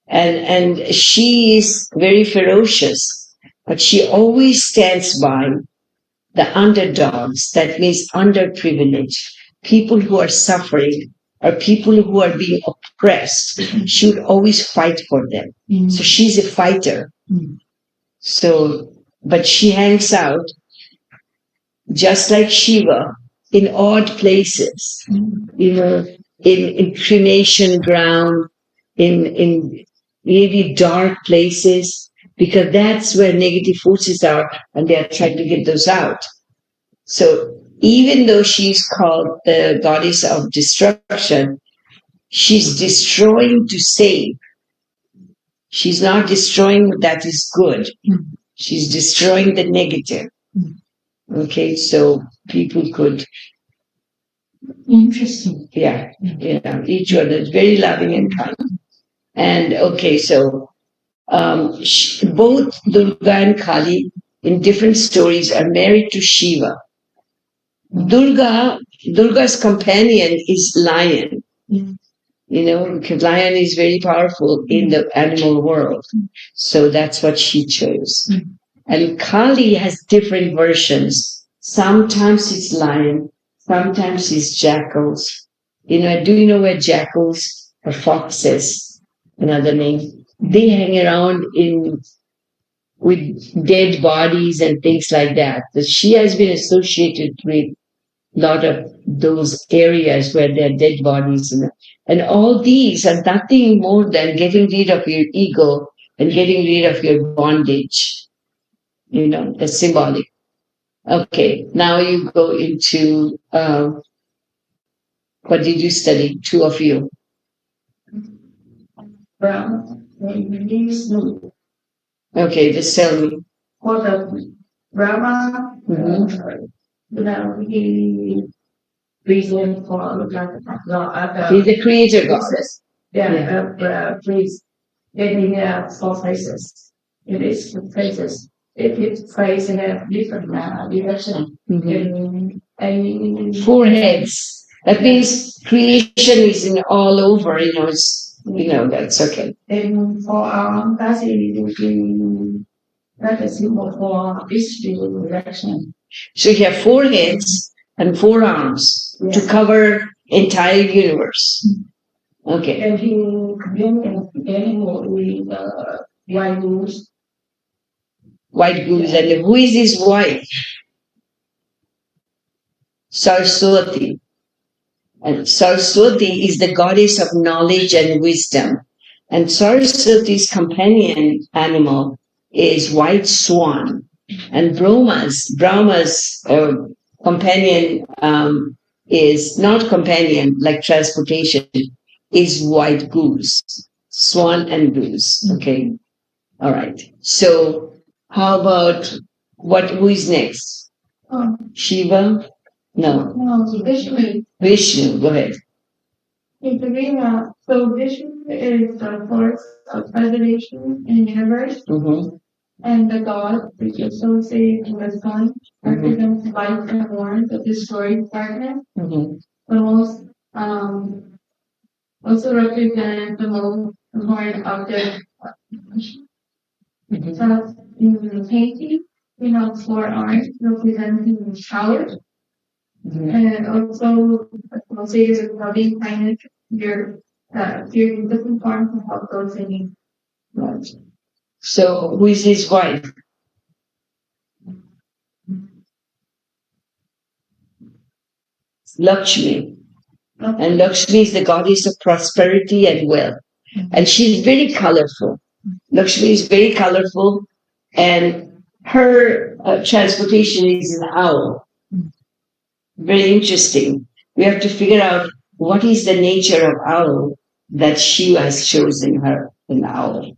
And she is very ferocious, but she always stands by the underdogs, that means underprivileged, people who are suffering or people who are being oppressed. She would always fight for them. So she's a fighter. So, but she hangs out just like Shiva in odd places, in cremation ground, in really dark places, because that's where negative forces are, and they are trying to get those out. So even though she's called the goddess of destruction, she's destroying to save. She's not destroying that is good. She's destroying the negative. Okay, so people could. Interesting. Yeah, each one is very loving and kind. And okay, so both Durga and Kali in different stories are married to Shiva. Durga's companion is lion. Because lion is very powerful in the animal world. So that's what she chose. And Kali has different versions. Sometimes it's lion, sometimes it's jackals. Do you know where jackals or foxes, another name, they hang around with dead bodies and things like that. So she has been associated with a lot of those areas where there are dead bodies. And all these are nothing more than getting rid of your ego and getting rid of your bondage. The symbolic. Okay, now you go into, what did you study, two of you? Brahma and Veshnu. Okay, just tell me. For the Brahma, he reason for He's the creator God. Please, then he have 4 faces. It is faces. If his face have different direction, Four heads. That means creation is in all over. That's okay. And for our that is symbol for each direction. So you have 4 heads and 4 arms to cover entire universe. Okay. And he animal with white goose. White goose. And who is his wife? Saraswati. And Saraswati is the goddess of knowledge and wisdom. And Saraswati's companion animal is white swan. And Brahma's companion is not companion like transportation, is white goose. Swan and goose. Okay. All right. So how about who is next? Shiva? No. Vishnu. Veshnu, go ahead. So Vishnu is the force of preservation in the universe, and the god, which is associated with the sun, represents light and warmth that destroys darkness. The most also represents the most important object. So in the painting, we have 4 arms representing power. And also associated with loving kindness, your different forms of help those in need. Right. So who is his wife? Lakshmi. And Lakshmi is the goddess of prosperity and wealth. And she's very colorful. Lakshmi is very colorful, and her transportation is an owl. Very interesting. We have to figure out what is the nature of owl that Shiva has chosen her, an owl.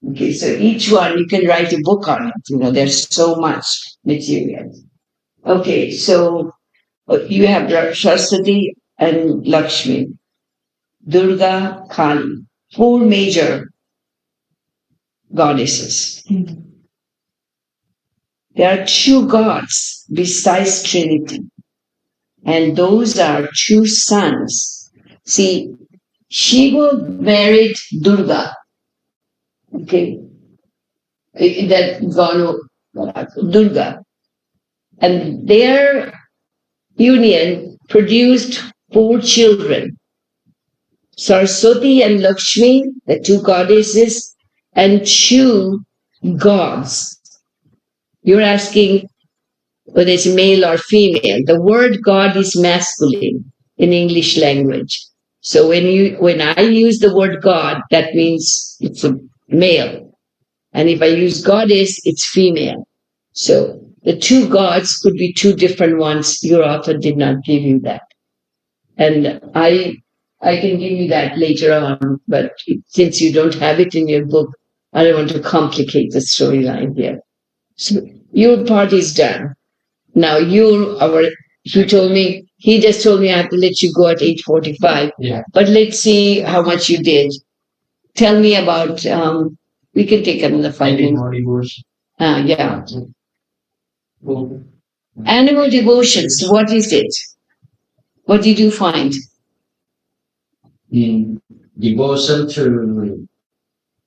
Okay, so each one you can write a book on it. There's so much material. Okay, so you have Saraswati and Lakshmi, Durga, Kali, 4 major goddesses. There are 2 gods besides Trinity, and those are 2 sons. See, Shiva married Durga. Okay, that Durga, and their union produced 4 children. Saraswati and Lakshmi, the 2 goddesses, and 2 gods. You're asking whether it's male or female. The word God is masculine in English language. So when I use the word God, that means it's a male. And if I use goddess, it's female. So the 2 gods could be 2 different ones. Your author did not give you that. And I I can give you that later on, but since you don't have it in your book, I don't want to complicate the storyline here. So your part is done. Now he just told me I have to let you go at 8:45. Yeah. But let's see how much you did. Tell me about, we can take another 5 minutes. Animal devotion. Yeah. Book. Animal devotions, what is it? What did you find? Devotion to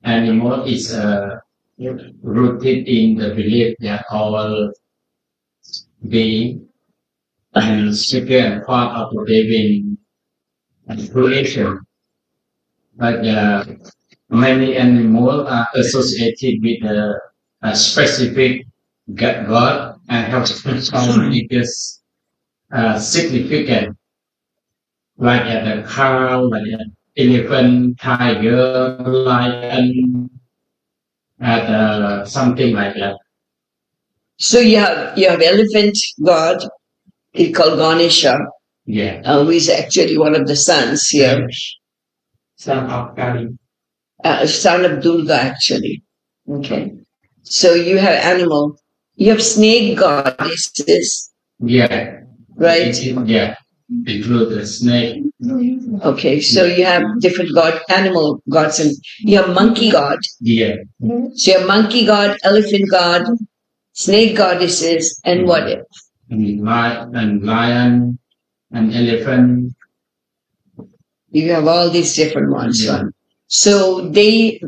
animal is rooted in the belief that all being and second part of the living creation. But many animals are associated with a specific God and have some biggest significant, like the cow, like the elephant, tiger, lion, and something like that. So you have elephant god, he called Ganesha, Yeah. who is actually one of the sons here, Son of Kali. son of Durga actually. Okay. So you have animal, you have snake goddesses, Yeah. right? Yeah. Include the snake. Okay, so you have different animal gods, and you have monkey god. Yeah. So you have monkey god, elephant god, snake goddesses, and what else? Lion and elephant. You have all these different ones. Yeah. So they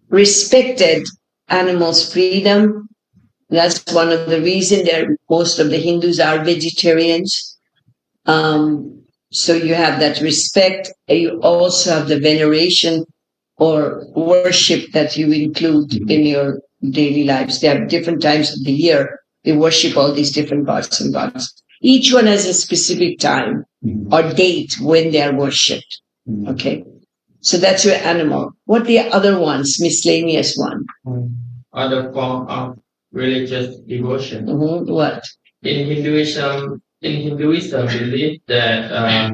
respected animals' freedom. That's one of the reasons that most of the Hindus are vegetarians. So you have that respect. You also have the veneration or worship that you include in your daily lives. They have different times of the year. They worship all these different gods and gods. Each one has a specific time or date when they are worshipped. Okay. So that's your animal. What the other ones, miscellaneous one? Other form of religious devotion. What? In Hinduism, believe that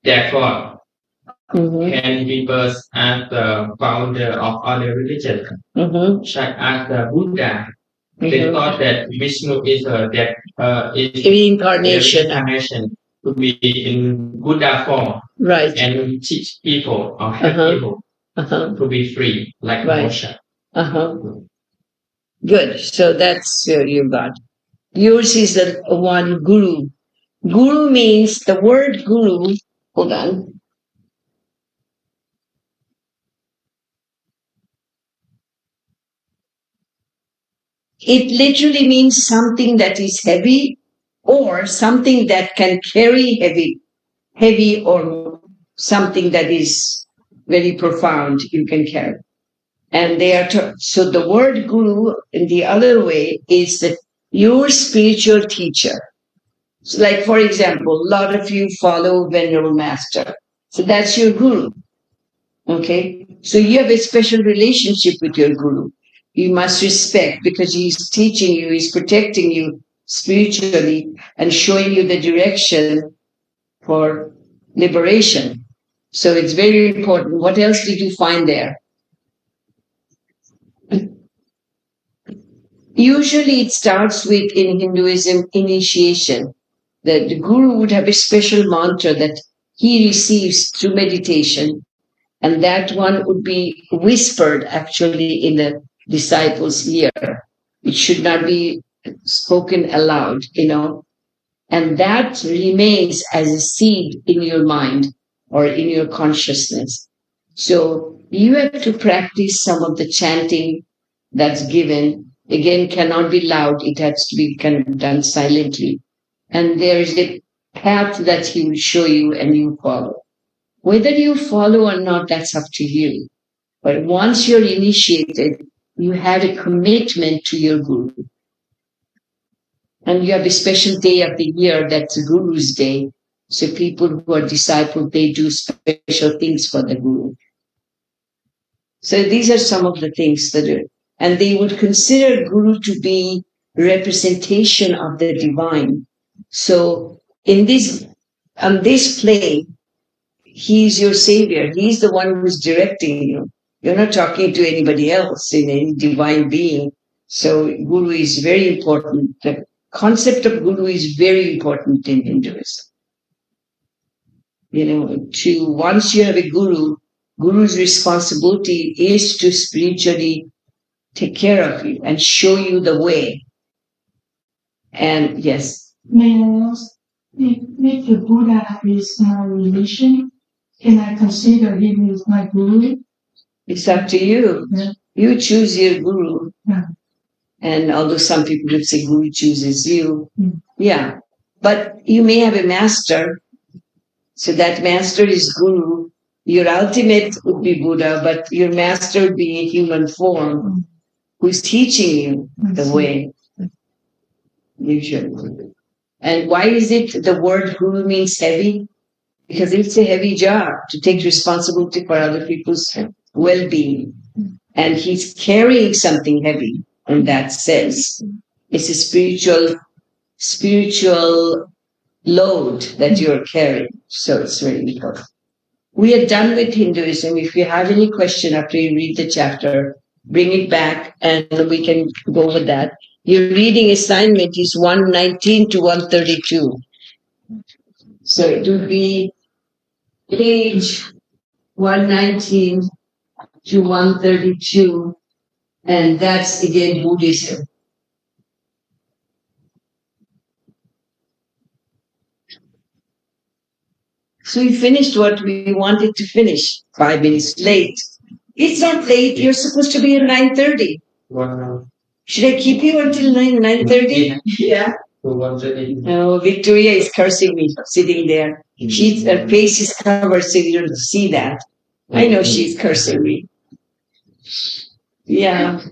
their God can be birth as the founder of other religions, such as the Buddha. They thought that Vishnu is reincarnation to be in Buddha form, Right. and teach people or help people to be free, like Moshe. Good. So that's you got. Yours is the one guru. Guru means the word guru. Hold on. It literally means something that is heavy or something that can carry heavy or something that is very profound you can carry. And they are, so the word guru in the other way is that your spiritual teacher. So like, for example, a lot of you follow Venerable Master. So that's your guru. Okay. So you have a special relationship with your guru. You must respect because he's teaching you, he's protecting you spiritually and showing you the direction for liberation. So it's very important. What else did you find there? Usually it starts with, in Hinduism, initiation. That the guru would have a special mantra that he receives through meditation, and that one would be whispered actually in the disciples' ear. It should not be spoken aloud, and that remains as a seed in your mind or in your consciousness. So you have to practice some of the chanting that's given. Again, cannot be loud. It has to be kind of done silently. And there is a path that he will show you and you follow. Whether you follow or not, that's up to you. But once you're initiated, you have a commitment to your guru. And you have a special day of the year, that's the Guru's Day. So people who are disciples, they do special things for the Guru. So these are some of the things that are, and they would consider Guru to be representation of the divine. So on this plane, He's your savior. He's the one who's directing you. You're not talking to anybody else in any divine being. So Guru is very important. The concept of Guru is very important in Hinduism. Once you have a Guru, Guru's responsibility is to spiritually take care of you and show you the way. And yes. May I ask, if the Buddha is my relation, can I consider him as my Guru? It's up to you. Yeah. You choose your Guru. Yeah. And although some people would say Guru chooses you. Mm. Yeah. But you may have a master. So that master is Guru. Your ultimate would be Buddha, but your master would be in human form who's teaching you the way. Usually. And why is it the word Guru means heavy? Because it's a heavy job to take responsibility for other people's well-being. And he's carrying something heavy in that sense. It's a spiritual load that you're carrying. So it's very important. We are done with Hinduism. If you have any question after you read the chapter, bring it back and we can go over that. Your reading assignment is 119 to 132. So it would be page 119 to 132, and that's again Buddhism. So we finished what we wanted to finish. 5 minutes late. It's not late. You're supposed to be at 9:30. 1 hour. Should I keep you until 9:30? Yeah. To 1:30. No, Victoria is cursing me, sitting there. Her face is covered, so you don't see that. I know she's cursing me. Yeah.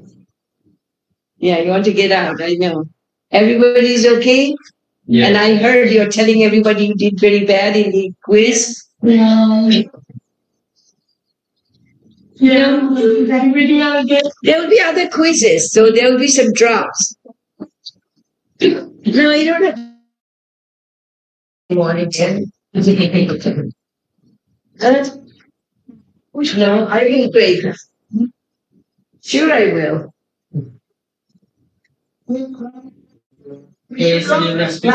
Yeah, you want to get out, I know. Everybody's okay? Yeah. And I heard you're telling everybody you did very bad in the quiz. Yeah. Yeah. There will be other quizzes, so there will be some drops. No, you don't have to. No, I will break. Sure, I will. Okay, see you next week.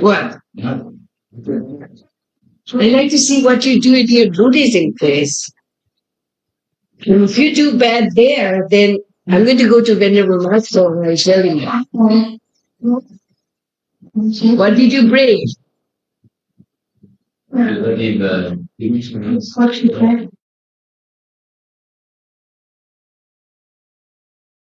What? I'd like to see what you do in your Buddhism place. If you do bad there, then I'm going to go to Venerable Master and I'll tell you. What did you break? In the